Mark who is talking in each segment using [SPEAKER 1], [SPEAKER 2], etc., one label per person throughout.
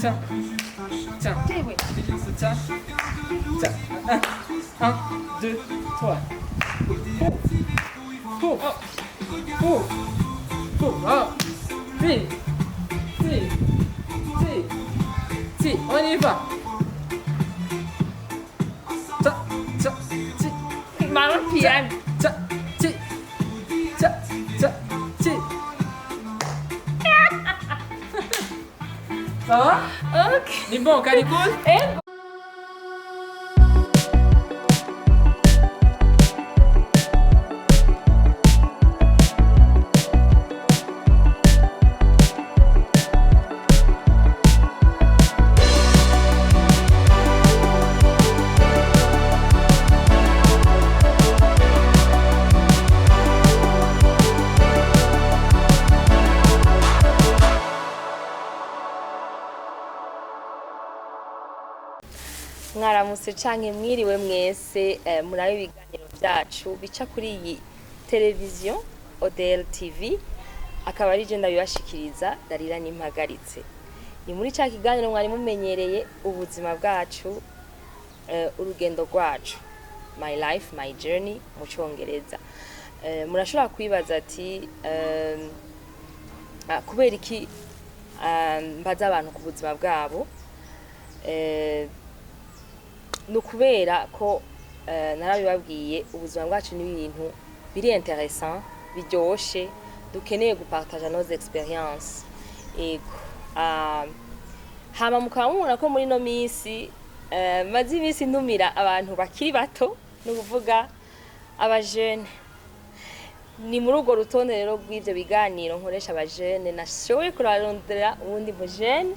[SPEAKER 1] tiens, tiens, tiens, tiens. 1, 2, 3. Pour, oh. Si, on y va.
[SPEAKER 2] Maman piano.
[SPEAKER 1] Ça va?
[SPEAKER 2] Ok.
[SPEAKER 1] Ni bon, Calicule?
[SPEAKER 2] Mwaramutse canke mwiriwe mwese murabe ibiganiro byacu bica kuri iyi televiziyo ODL TV akaba ari je ndabibashikiriza Darira Nimpagaritse. Ni muri ca kiganiro mwari mumenyereye ubuzima bwacu urugendo rwacu, my life my journey mu Congereza. Murashobora kwibaza ati kubera iki mbaza abantu ku buzima bwabo, nukubera ko narabibabwiye ubuzima bwacu ni ibintu biri intéressant biryoshe dukeneye gupartager nos expériences. Ego hama mukaba mubona ko muri no minsi maze iminsi ntumira abantu bakiri bato no kuvuga abajene. Ni muri urwo rutonde rero rw'ivyo biganiro nkoresha abajene nashoboye kurarondera ubundi mujene.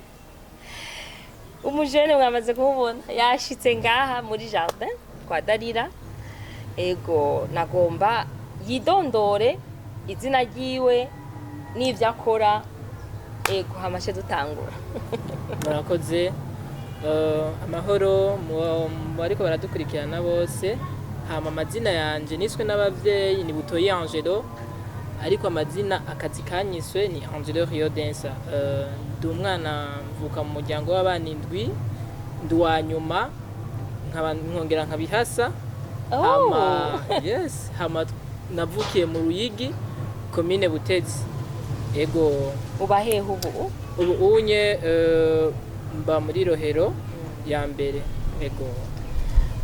[SPEAKER 2] Umujene mwamaze kumubona yashitse ngaha muri jardin kwa Darira. Ego nagomba yidondore izina ryiwe n'ivyo akora. Ego hamashe dutangura.
[SPEAKER 1] Murakoze. Amahoro bariko baradukurikirana bose. Hama amazina yanje niswe n'abavyeyi ni Butoyi Angelo, ariko amazina akazi kanyiswe ni Angelo Rio Densa. Ndi umwana mvuka mu muryango w'abana 7, ndi wa nyuma nkongera nkabihasa. Hama yes, hama navukiye mu Ruyigi commune Butezi. Ego
[SPEAKER 2] ubahehe ubu
[SPEAKER 1] unye mba muri Rohero ya mbere. Ego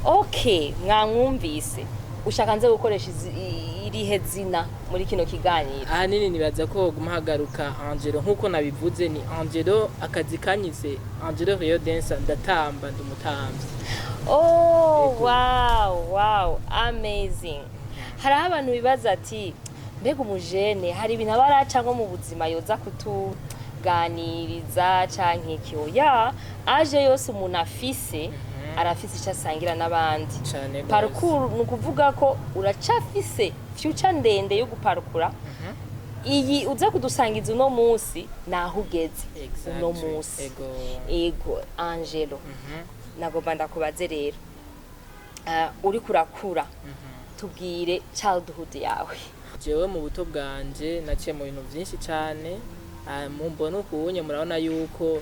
[SPEAKER 2] okay, mwamwumvise ushaka nze gukoresha irihe zina muri kino kiganiro?
[SPEAKER 1] Nini nibaza ko gumahagaruka Angelo nkuko nabivuze ni Angelo akazi kanyize Angelo Rio Densa ndatamba ndumutamvye.
[SPEAKER 2] Oh wow amazing. Hari abantu bibaza ati mbega umujene hari ibintu abaraca ngo mu buzima yoza kutuganiriza canke iki? Oya, aje yose umuntu afise arafise icyo asangira n'abandi. Parcours nukuvuga ko uracafise future ndende yo guparukura. Iyi uza kudusangiza uno munsi naho ugeze uno munsi. Ego Angelo. Nagomba ndakubaze rero uri kurakura tubwire childhood yawe.
[SPEAKER 1] Jewe mu buto bwanje naciye mu bintu byinshi cyane. Mumbona ukunye murabona yuko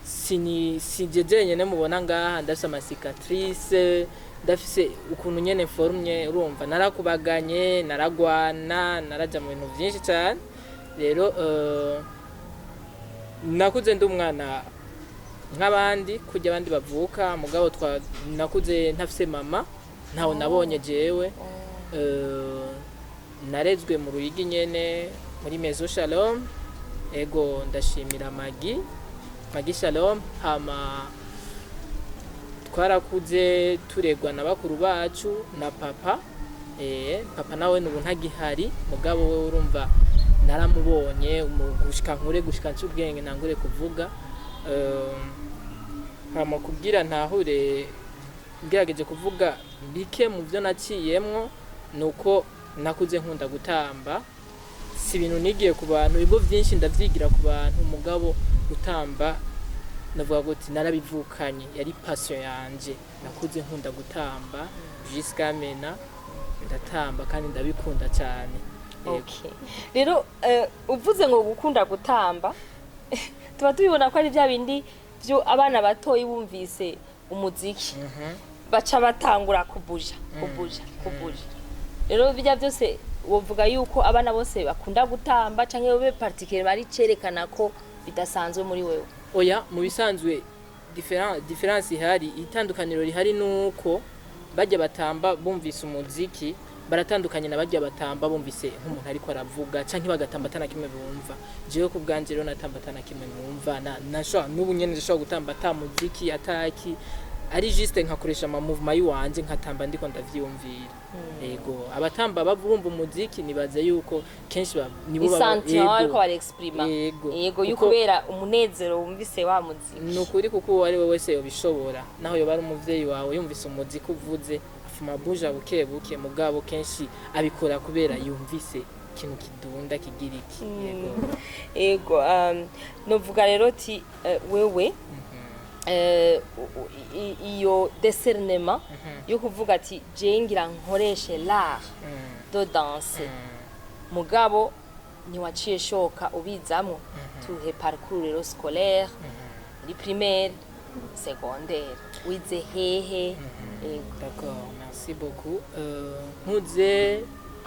[SPEAKER 1] sinjeje nyene mubona ngaha ndafise amasicatrice, ndafise ukuntu nyene formye, urumva narakubaganye, naragwana, naraja mu bintu byinshi cyane. Rero nakuze ndi umwana nk'abandi kujya abandi bavuka, mugabo nakuze ntafise mama, ntawo nabonye jewe. Narezwe mu Ruyigi nyene muri Maison Shalom. Ego ndashimira Magi Shalom. Hama twarakuze turegwa na bakuru bacu na papa. Papa nawe nubu ntagihari, mugabo we urumva naramubonye gushika ncubwenge nangure kuvuga. Hama kugira ntahure ngerageje kuvuga bike mu byo naciyemwo nuko nakuze nkunda gutamba. Si ibintu nigiye ku bantu, ibigo byinshi ndavyigira ku bantu, mugabo gutamba navuga goti narabivukanye, yari passion yanje. Nakuze nkunda gutamba jusqu'à maintenant ndatamba kandi ndabikunda cyane.
[SPEAKER 2] Okay, rero uvuze ngo gukunda gutamba tuba tubibona ko ari bya bindi abana batoyi bumvise umuziki baca batangura kubuja rero bijya byose wovuga yuko abana bose bakunda gutamba canke wowe particulier bari cerekana ko bidasanzwe muri wewe?
[SPEAKER 1] Oya, mu bisanzwe difference ihari, itandukaniro rihari nuko bajya batamba bumvise umuziki baratandukanye na bajya batamba bumvise nk'umuntu ariko aravuga canke bagatamba atana kimwe bumva. Jewe ku bwanje rero natamba atana kimwe bumva, nasho n'ubu nyene ndashobora gutamba ata muziki ataki, ari juste nkakoresha ama movement yiwanje nkatamba ndiko ndavyumvira. Yego, abatamba bavumba umuziki nibaza yuko kenshi nibo
[SPEAKER 2] ariko bari exprima. Yego, yukubera umunezero wumvise wa muziki.
[SPEAKER 1] Nukuri kuko uwo ari we wese yobishobora, naho yoba ari umuvyeyi wawe yumvise umuziki uvuze afuma buja buke buke, mugabo kenshi abikora kubera yumvise ikintu kidunda kigira iki.
[SPEAKER 2] Yego, novuga rero ti wewe iyo discernement yo kuvuga ati je ngira nkoreshe l'art de danse, mugabo ntiwaciye shoka ubizamwo tuhe parcours rero scolaire muri primaire secondaire wize hehe?
[SPEAKER 1] D'accord, merci beaucoup. Nkuze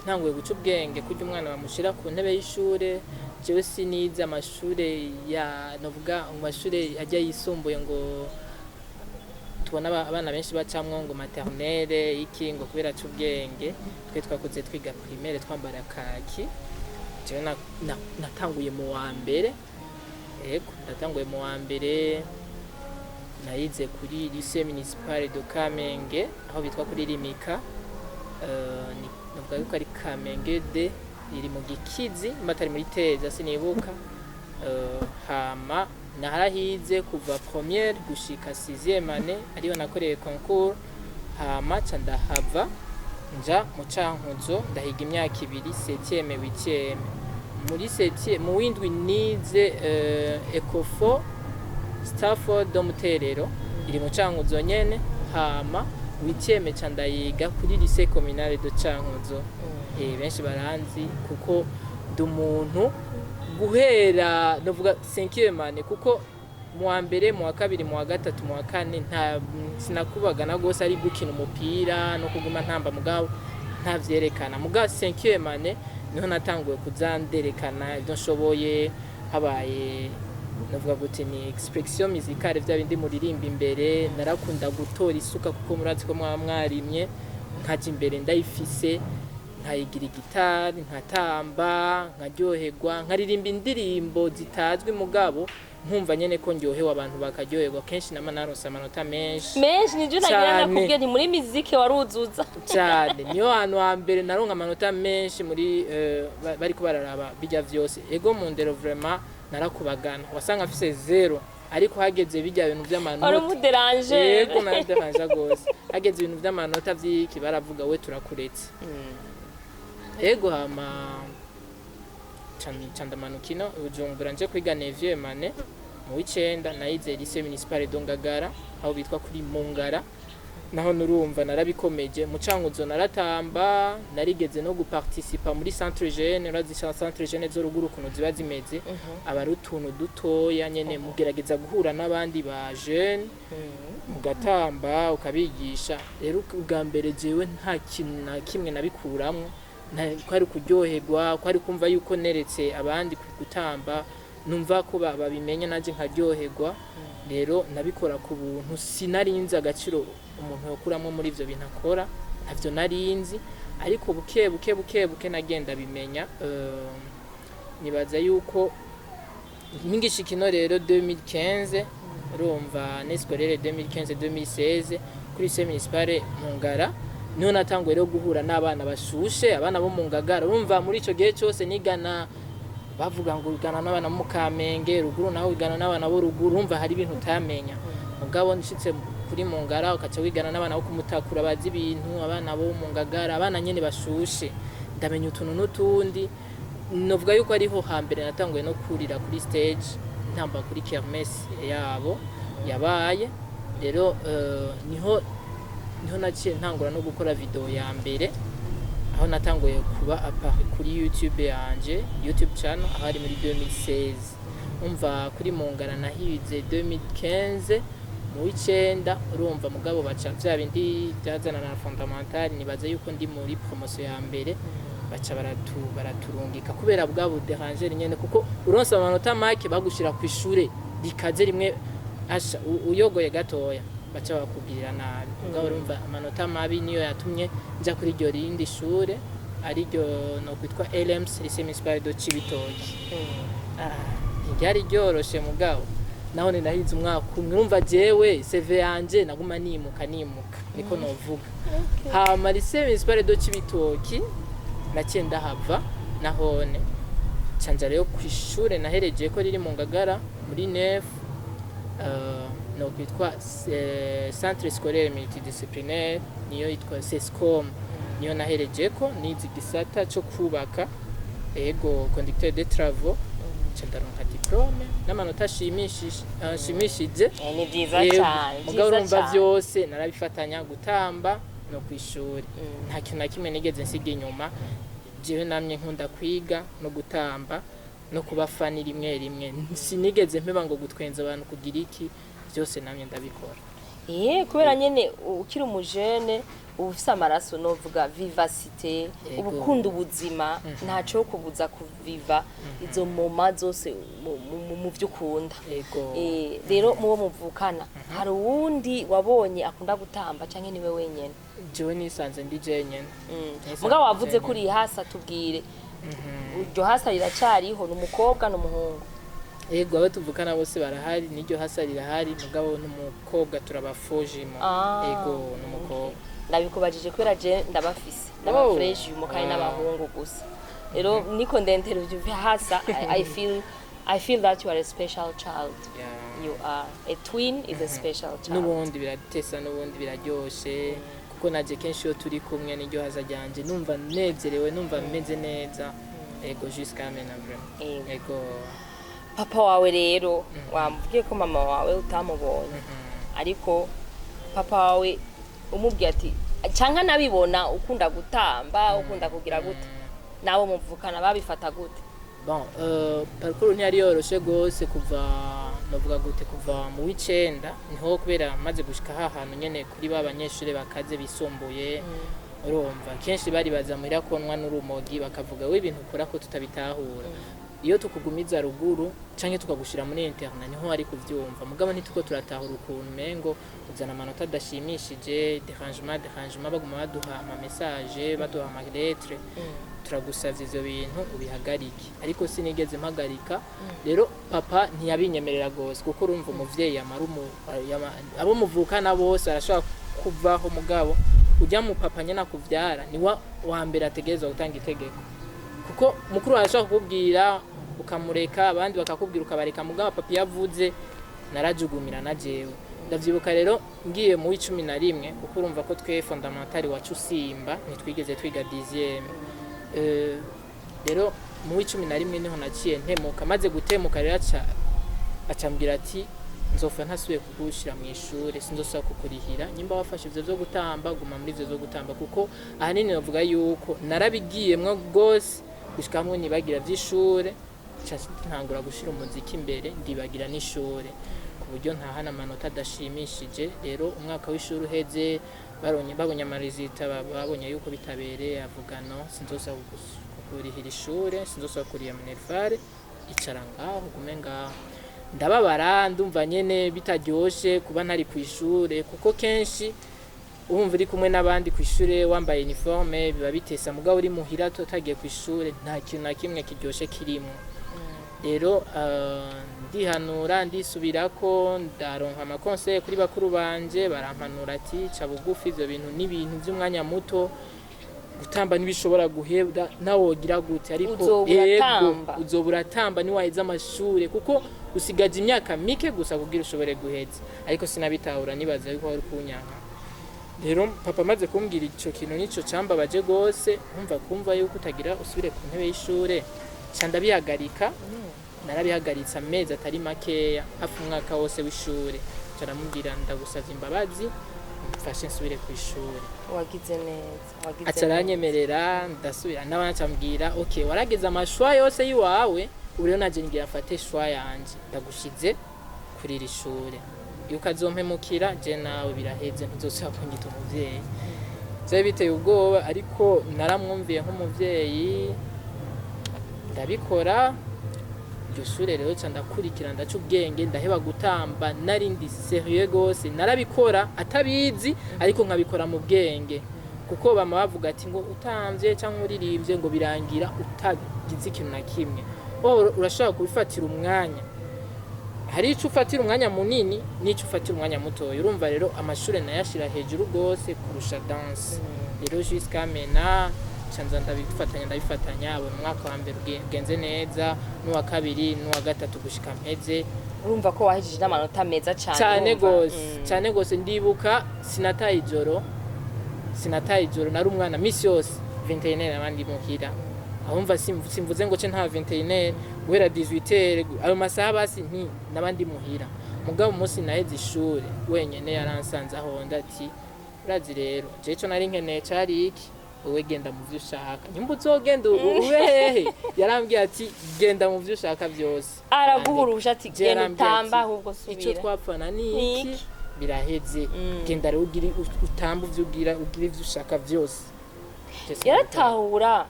[SPEAKER 1] ntanguye guca ubwenge kurya umwana bamushira ku ntebe y'ishure, jewe sinize amashure ya novuga mu mashure ajya yisumbuye ngo tubona abana benshi bacamwo ngo maternelle iki ngo kubera aca ubwenge, twe twakuze twiga primaire twambara kaki. Jewe natanguye mu wa mbere, yego natanguye mu wa mbere nayize kuri lycée municipal de Kamenge aho bitwa kuri Rimika, novuga yuko ari Kamenge de iri mu Gikizi mbatari muri Teza sinibuka. Hama naharahize kuva première gushika 6e année ariyo nakoreye concours, hama ca ndahava nja mu Cankuzo ndahiga imyaka 2 7e 8e. Muri 7e mu windwi nize Ecofo Stafford do Muterero iri mu Cankuzo nyene, hama 8e ca ndayiga kuri lycée communale de Cankuzo. Benshi baranzi kuko ndi umuntu guhera novuga 5e année, kuko mu wa mbere mu wa kabiri mu wa gatatu mu wa kane nta sinakubagana gose ari gukina umupira no kuguma ntamba, mugabo nta vyerekana. Mugabo 5e année niho natanguye kuzanderekana ibyo nshoboye, habaye novuga gute ni expression musicale vya bindi muririmba imbere. Narakunda gutora isuka kuko murazi ko mwarimye, nkaje imbere ndayifise nkayigira gitari nkatamba nkaryoherwa nkaririmba indirimbo zitazwi, mugabo nkumva nyene ko ndyohewe abantu bakaryoherwa. Kenshi nama naronse amanota menshi
[SPEAKER 2] nivyo nagira nakubwiye ni muri muziki waruzuza
[SPEAKER 1] cyane. Niyo hantu wa mbere naronka amanota menshi muri bariko bararaba bijya vyose. Ego mu ndero vraiment narakubagana, wasanga afise 0 ariko hageze bijya ibintu by'amanota
[SPEAKER 2] ari umuderanje.
[SPEAKER 1] Yego naderanje gose, hageze ibintu by'amanota vy'iki baravuga we turakuretse. Ego hama candamanukino Bujumbura nje kwiga 9e année mu w'icenda nayize lycée municipal de Ngagara aho bitwa kuri Mungara, naho nurumva narabikomeje. Mu Cankuzo naratamba, narigeze no guparticipa muri centre jeune. Urazi centre jeune zo ruguru kuno ziba zimeze abari utuntu dutoya nyene mugerageza guhura n'abandi ba jeune mugatamba ukabigisha. Rero ubwa mbere jewe nta kintu na kimwe nabikuramwo, kwari kuryoherwa, kwari kumva yuko neretse abandi gutamba, numva ko babimenye naje nkaryoherwa. Rero nabikora ku buntu, sinarinzi agaciro umuntu yokuramo muri ivyo bintu akora, ntavyo narinzi. Ariko buke nagenda bimenya. Nibaza yuko ningishikino rero 2015 urumva ne scolaire 2015-2016 kuri lycée municipal Mungara niho natanguye rero guhura n'abana bashushe, abana bo mu Ngagara. Urumva muri ico gihe cyose nigana bavuga ngo ugana n'abana mu Kamenge ruguru, naho ugana n'abana bo ruguru, urumva hari ibintu utamenya. Mugabo nshitse kuri Mungara ukaca wigana n'abana bo kumutakura bazi ibintu, abana bo mu Ngagara, abana nyene bashushe, ndamenya utuntu n'utundi. Novuga yuko ariho hambere natanguye no kurira kuri stage ntamba kuri kermesse yabo yabaye. Rero niho naciye ntangura no gukora video ya mbere, aho natanguye kuba apart kuri YouTube yanje, YouTube channel, aho ari muri 2016. umva kuri Mungara nahize 2015 mu w'icenda urumva mugabo baca vya bindi byazana na fondamental nibaza yuko ndi muri promotion ya mbere baca baraturungika kubera bwa buderangere nyene kuko uronse amanota make bagushira ku ishure rikaze rimwe asha uyogoye gatoya baca bakubwirira nabi mugabo urumva amanota mabi niyo yatumye nja kuri iryo rindi shure ari ryo no kwitwa LMS Lycée Municipal de Cibitoke ntiryari ryoroshe mugabo naho nahize umwaka umwe urumva jewe CV yanje naguma nimuka niko novuga hama Lycée Municipal de Cibitoke naciye ndahava nahone canja rero kwishure nahereje ko riri mu Ngagara muri nef no kwitwa Centre Scolaire Multidisciplinaire niyo yitwa SESCOM niyo nahereje ko nizi gisata cyo kubaka ego conducteur de travaux candaronka diplome n'amanota shimishije
[SPEAKER 2] ni byiza cyane
[SPEAKER 1] mugabo urumva byose narabifatanya gutamba no kwishuri nta kintu na kimwe nigeze nsiga inyuma jewe namye nkunda kwiga no gutamba no kubafanira rimwe sinigeze mpeba ngo gutwenza abantu kugira iki byose namye ndabikora
[SPEAKER 2] kubera nyene ukiri umujene ufise amaraso novuga vivacité ubukunda ubuzima ntaco kubuza kuviva izo moma zose mu vyukunda rero mubo muvukana hari uwundi wabonye akunda gutamba canke niwe wenyene
[SPEAKER 1] jewe nisanze ndi jenyene
[SPEAKER 2] mugabo wavuze kuri hasa tubwire uryo hasa riracariho n'umukobwa n'umuhungu
[SPEAKER 1] ego abo tuvukana bose barahari n'iryo hasa rirahari mugabo n'umukobwa turabafojima ego n'umukobwa
[SPEAKER 2] ndabikubajije kubera je ndabafise n'abafresh umukaye n'abahungu gusa rero niko ndenterevye hasa I feel that you are a special child. You are a twin is a special child.
[SPEAKER 1] Nubundi biratesa nubundi biraryoshe kuko naje kenshi yo turi kumwe n'iryo haza ryanje numva nezerewe numva meze neza ego jusqu'à maintenant ego
[SPEAKER 2] papa wawe rero wambwiye ko mama wawe utamubonye ariko papa wawe umubwiye ati canka nabibona ukunda gutamba ukunda kugira gute nabo muvukana babifata gute
[SPEAKER 1] bon parcours ntiyari yoroshe gose kuva novuga gute kuva mu w'icenda niho kubera maze gushika hahantu nyene kuri babanyeshure bakaze bisumbuye urumva kenshi bari bazamurira konwa n'urumogi bakavuga we ibintu ukora ko tutabitahura iyo tukugumiza ruguru canke tukagushira muri internet niho ari kuvyumva mugabo ntituko turatahura ukuntu mengo uzana amanota adashimishije dérangement baguma baduha ama message baduha ama lettre turagusavye ivyo bintu ubihagarike ariko sinigeze mpagarika rero papa ntiyabinyemerera gose kuko urumva umuvyeyi amarumu abo muvukana bose arashaka kuvaho mugabo ujya mu papa nyena kuvyara ni wa mbere ategerezwa gutanga itegeko kuko mukuru arashaka kubwira ukamureka abandi bakakubwira ukabareka mugabo papa yavuze narajugumira na jewe ndavyibuka rero ngiye mu 11 kuko urumva ko twe fondamental wacu simba nitwigeze twiga 10e rero mu 11 niho naciye ntemuka maze gutemuka rero acambwira ati nzofa ntasubiye kugushira mu ishure sinzosaba kukurihira nyimba wafashe ivyo byo gutamba guma muri ivyo byo gutamba kuko ahanini bavuga yuko narabigiyemwe gose bishikamwe nibagira vy'ishure ntangura gushira umuziki imbere ndibagira n'ishure ku buryo ntahana amanota adashimishije rero umwaka w'ishure uheze babonye amarizita babonye yuko bitabereye avuga no sinzosaba kukurihira ishure sinzosaba kuriya minervare icara ngaho gume ngaho ndababara ndumva nyene bitaryoshe kuba ntari ku ishure kuko kenshi urumva uri kumwe n'abandi ku ishure wambaye uniforme biba bitesa mugabo uri muhira totagiye ku ishure nta kintu na kimwe kiryoshe kirimo rero ndihanura ndisubirako ndaronka ama conseil kuri bakuru banje barampanura ati ca bugufi ivyo bintu n'ibintu by'umwanya muto gutamba nibishobora guhebwa nawogira gute ariko uzobura tamba ni waheza amashure kuko usigaje imyaka mike gusa kugira ushobore guheza ariko sinabitahura nibaza yuko ari kunyanka rero papa maze kumbwira ico kintu nico cambabaje gose kumva yuko utagira usubire ku ntebe y'ishure cyanda bihagarika narabihagaritse amezi atari makeya hafi umwaka wose w'ishure caramubwira ndagusavye imbabazi mfashe nsubire ku ishure
[SPEAKER 2] wagize neza
[SPEAKER 1] acaranyemerera ndasubira nabana cambwira okay warageze amashwa yose yiwawe uriyo naje ngira mfate shwa yanje ndagushize kuri iri shure iyo ukazompemukira je nawe biraheze ntuzosaba kunyita umuvyeyi byari biteye ubwoba ariko naramwumviye nk'umuvyeyi ndabikora iryo shure rero ca ndakurikira ndaca ubwenge ndaheba gutamba narindi serieux gose narabikora atabizi ariko nkabikora mu bwenge kuko bama bavuga ati ngo utamvye cyangwa uririmbye ngo birangira utagize ikintu na kimwe urashobora kubifatira umwanya hari ico ufatira umwanya munini n'ico ufatira umwanya mutoya urumva rero amashure nayashira hejuru gose kurusha dance rero jusqu'à maintenant canza ndabifatanya abo mwaka wa mbere ugenze neza n'uwa kabiri n'uwa gatatu gushika mpeze
[SPEAKER 2] urumva ko wahejije n'amanota meza cyane
[SPEAKER 1] cyane gose ndibuka sinataye ijoro nari umwana misi yose 21 abandi muhira ahumva simvuze ngo ce nta 21 guhera 18 ayo masaha basi nti nabandi muhira mugabo umunsi naheze ishure wenyene yaransanze aho ndati urazi rero je cyo nari nkeneye cari iki wowe genda mu byo ushaka nyumva uzogenda ubehehe yarambwiye ati genda mu byo ushaka byose
[SPEAKER 2] araguhurusha ati genda utamba ahubwo subira
[SPEAKER 1] icyo twapfana niki biraheze genda rero utamba uvyo ugira ivyo ushaka byose
[SPEAKER 2] yaratahura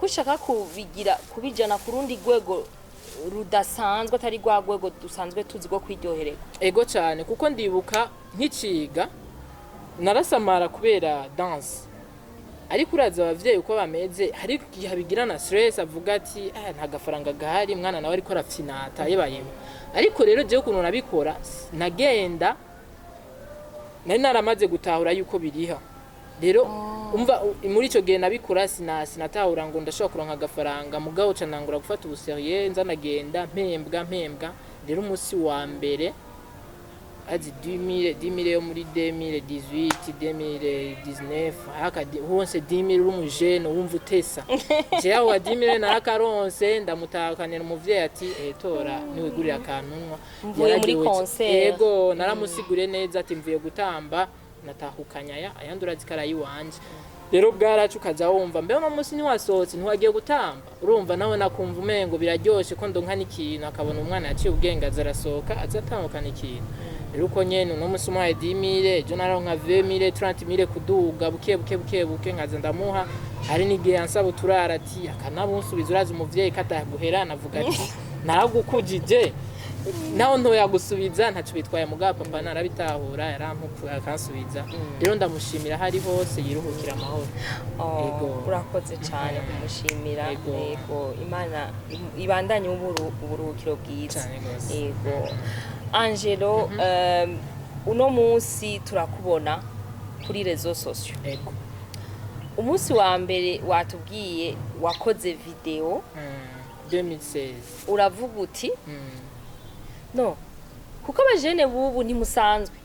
[SPEAKER 2] kushaka kubijana ku rundi rwego rudasanzwe atari rwa rwego dusanzwe tuzi rwo kwiryoherera
[SPEAKER 1] ego cyane kuko ndibuka nk'iciga narasamara kubera dance ariko uraza abavyeyi uko bameze hari igihe bigira na stress avuga ati nta gafaranga gahari mwana nawe ariko arafyinata yebayemo ariko rero je ukuntu nabikora nagenda nari naramaze gutahura yuko biriha rero umva muri ico gihe nabikora sinatahura ngo ndashobora kuronka agafaranga mugabo ca nangura gufata ubuserieux nza nagenda mpembwa rero umunsi wa mbere azi 2000 yo muri 2018 2019 haka hose 2000 urumujene wumva utesa je aho 2000 narakaronse ndamutakanira umuvyeyi ati tora niwigurira akantunwa
[SPEAKER 2] mvuye muri concert
[SPEAKER 1] yego naramusiguriye neza ati mvuye gutamba natahukanya ayandi urazikara yiwanje rero bwaracu kaza wumva mbe no musi ni wasohotse ntiwagiye gutamba urumva nawe nakumva umengo biraryoshe ko ndonka n'ikintu akabona umwana yaciye ubwenge azarasohoka azatambukana ikintu rero uko nyene no musi umwaye 10000 je naronka 20000 30000 kuduga buke nkaza ndamuha hari n'igihe yansaba uturara ati akanabunsubiza urazi umuvyeyi kataguherana avuga ati naragukujije naho ntoya gusubiza ntacu bitwaye mugabo papa narabitahura yarampuku akansubiza rero ndamushimira hari hose yiruhukira amahoro
[SPEAKER 2] yego urakoze cyane kumushimira yego imana ibandanye uburuhukiro bwiza yego Angelo uno munsi turakubona kuri rezo sociaux
[SPEAKER 1] yego
[SPEAKER 2] umunsi wa mbere watubwiye wakoze video
[SPEAKER 1] 2016
[SPEAKER 2] uravuga uti no kuko abajene bubu ntimusanzwe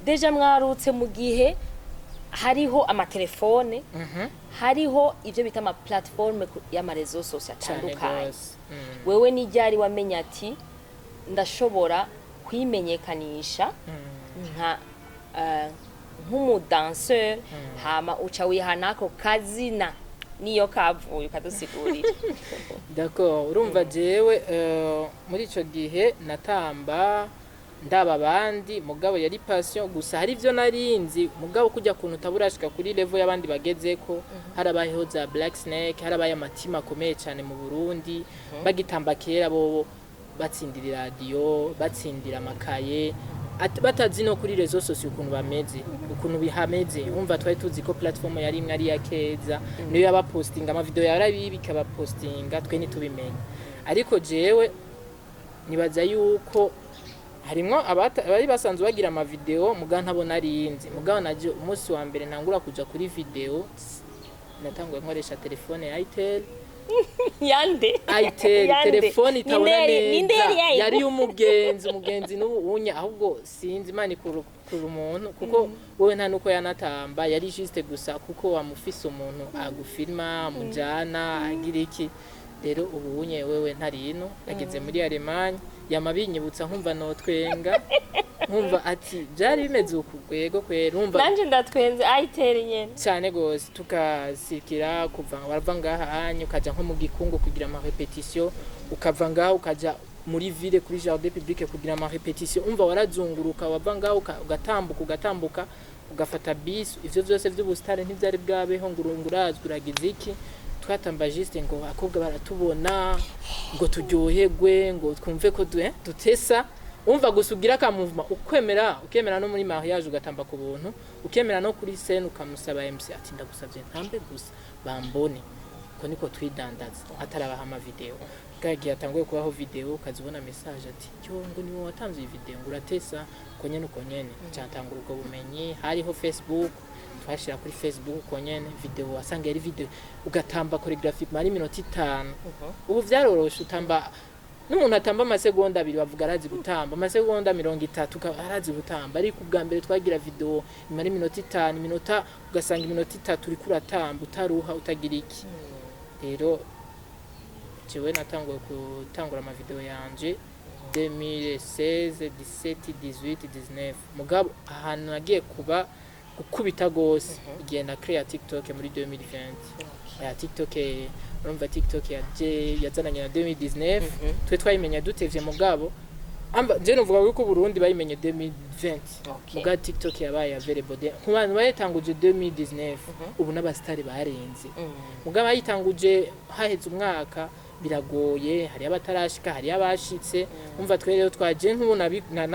[SPEAKER 2] deja mwarutse mu gihe hariho amatelefone hariho ibyo bita ama platform y'amarezo social atandukanye wewe nijyari wamenya ati ndashobora kwimenyekanisha nka nk'umudanseur hama uca wihanako kazina niyo kavuye ukadusigurira
[SPEAKER 1] d'accord urumva jewe muri ico gihe natamba ndaba abandi mugabo yari passion gusa hari ivyo narinzi mugabo kujya kuntu utaburashika kuri level y'abandi bagezeko harabayeho za Black Snake harabaye amatima akomeye cyane mu Burundi bagitamba kera bo batsindira radio batsindira amakaye batazi no kuri rezo sociaux ukuntu bameze ukuntu bihameze umva twari tuzi ko platform yari imwe ari ya Keza niyo yabapostinga ama video yarabibika bapostinga twe nitubimenye ariko jewe nibaza yuko harimo abari basanzwe bagira ama video muga ntabona arinzi mugabo naje umunsi wa mbere ntangura kuja kuri video natanguye nkoresha telefone ya Itel
[SPEAKER 2] yande
[SPEAKER 1] telefone itabona neza yari umugenzi n'ubunya ahubwo sinzi imana ikuru umuntu kuko wowe nta nuko yanatamba yari juste gusa kuko wamufise umuntu agufilma mujana agira iki rero ubunye wewe ntarino ageze muri Allemagne yamabinyibutsa nkumva notwenga nkumva ati byari bimeze ukugwego kwera umva
[SPEAKER 2] nanje ndatwenze Itel nyene
[SPEAKER 1] cyane gose tukasikira kuva barava ngaha hanyu kaja nko mu gikungu kugira ama repetition ukava ngaho ukaja muri ville kuri jardin public kugira ama repetition umva warazunguruka wava ngaho ugatambuka ugafata bus ivyo vyose vy'ubustare ntivyari bwabeho ngurazwi uragize iki twatamba juste ngo akobwa baratubona ngo turyoherwe ngo twumve ko dutesa umva gusugira ka movement ukemera no muri mariage ugatamba ku buntu ukemera no kuri scène ukamusaba MC ati ndagusavye ntambe gusa bambone ko niko twidandaza atarabaha ama video gagiye atanguye kubaho video ukazibona message ati cyo ngo niwe watanze iyi video ngo uratesa konye nuko nyene cyatangura ubwo bumenyi hariho Facebook twashira kuri Facebook konyene video wasanga yari video ugatamba choreographic mari minota 5 ubu vyaroroshe utamba n'umuntu atamba amasegonda 2 bavuga arazi gutamba amasegonda 30 arazi gutamba ariko ubwa mbere twagira video mari minota 5 minota ugasanga iminota 3 uri kuratamba utaruha utagira iki rero jewe natanguye gutangura ama video yanje 2016 17 18 19 mugabo ahantu nagiye kuba gukubita gose igihe na create TikTok muri 2020 ya TikTok urumva TikTok yazananye na 2019 twe twayimenya dutevye mugabo amba je novuga ko Burundi bayimenye 2020 mugabo TikTok yabaye available kubantu bayitanguje 2019 ubu n'abastari barenze mugabo bayitanguje haheze umwaka biragoye hari abatarashika hari abashitse umva twe rero twaje nkubona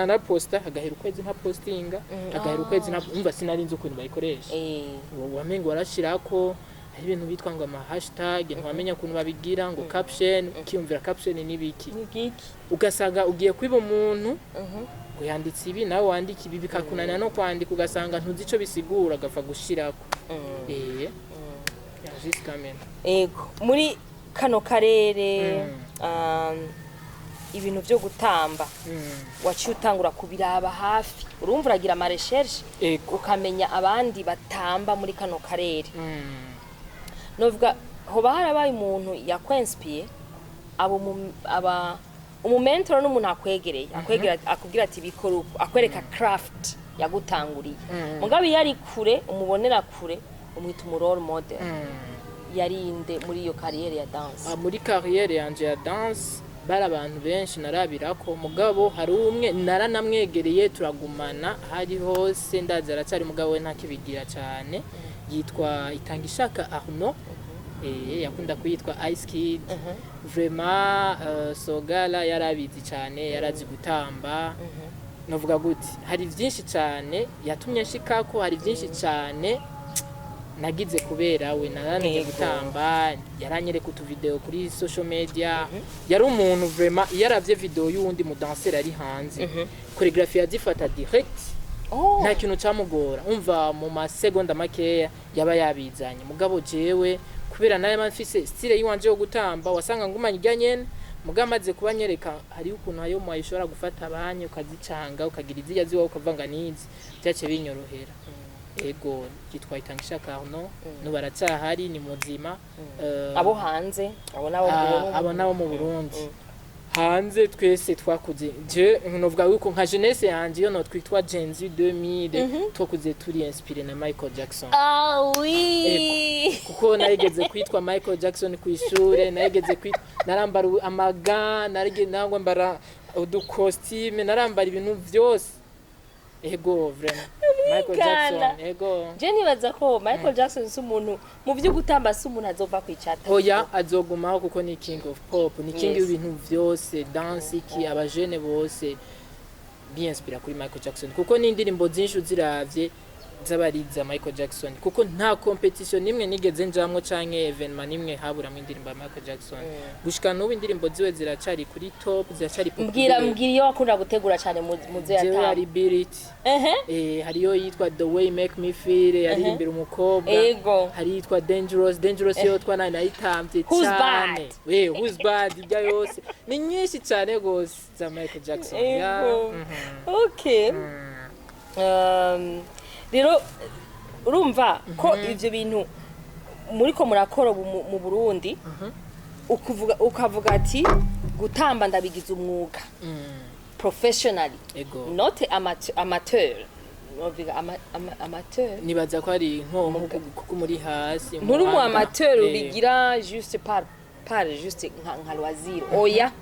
[SPEAKER 1] na posta agahera ukwezi nka postinga agahera ukwezi umva sinarinze ukuntu bayikoresha wamengo warashirako hari ibintu bitwa ngo ama hashtag ntiwamenya ukuntu babigira ngo caption ukiyumvira caption ni biki ugasanga ugiye kwiba umuntu ngo yanditse ibi nawe wandika ibi bikakunana no kwandika ugasanga ntuzi ico bisigura gafa gushirako just comment
[SPEAKER 2] ego muri kano karere ibintu byo gutamba waciye utangura kubiraba hafi urumva uragira ama recherche ukamenya abandi batamba muri kano karere novuga hoba harabaye umuntu yakwenspiye aba umumentor n'umuntu akwegereye akubwira ati bikora akwereka craft yagutanguriye mugabe yari kure umubonera kure umwita role model yarinde muri iyo carrière ya dance
[SPEAKER 1] muri carrière yanje ya dance bari abantu benshi narabirako mugabo hari umwe naranamwegereye turagumana hari hose ndaza aracari mugabo we ntakibigira cyane yitwa Itangishaka Arno yakunda kuyitwa Ice Kid vraiment Sogala yarabizi cyane yarazi gutamba novuga gute hari byinshi cyane yatumye nshikako hari byinshi cyane nagize kubera we naraniye gutamba yaranyereka utu video kuri social media yari umuntu vraiment yaravye video y'undi mu dancer ari hanze choreography yazifata direct nta kintu cyamugora umva mu masegonda makeya yaba yabizanye mugabo jewe kubera naye mafise style yiwanje yo gutamba wasanga ngumanye iganyene mugabo maze kubanyereka hari ukuntu ayo mwayishora gufata abanye ukazicanga ukagira izijya ziwa ukavanga nizi byace binyorohera ego kitwa Itangishaka Arno nubaracahari ni muzima
[SPEAKER 2] abo hanze
[SPEAKER 1] abo nabo mu Burundi hanze twese twakuze je novuga yuko nka jeunesse yanje yo no twitwa Gen Z 2000 twakuze turi inspiré na Michael Jackson
[SPEAKER 2] oui
[SPEAKER 1] kuko narigeze kwitwa Michael Jackson ku ishure narigeze kwitwa narambara amaga nangwa mbara udu costume narambara ibintu vyose ego vraiment Michael Jackson ego
[SPEAKER 2] Jenny baza ko Michael Jackson sumuntu mu byo gutamba sumuntu azova kwicata
[SPEAKER 1] oya azogumaho kuko ni king of pop ni king y'ibintu vyose dance iki abajene bose bien inspira kuri Michael Jackson kuko ni indirimbo zinshi ziravye z'abariza Michael Jackson kuko nta competition nimwe nigeze njamwo canke evenement nimwe habura mu indirimbo ya Michael Jackson gushika n'ubu indirimbo ziwe ziracari kuri top ziracari
[SPEAKER 2] mbwira iyo wakunda gutegura cyane muze yata
[SPEAKER 1] hari Beat hariyo yitwa The Way Make Me Feel yaririmbira umukobwa hari yitwa Dangerous yo twana nayitambye cyane Who's Bad ibya yose ni nyinshi cyane gose za Michael Jackson
[SPEAKER 2] okay rero urumva ko ivyo bintu muri ko murakora mu Burundi ukavuga ati gutamba ndabigize umwuga professionally not amateur amateur
[SPEAKER 1] nibaza ko ari nko kuko muri hasi
[SPEAKER 2] muri mu amateur bigira juste par par juste nka loisir oya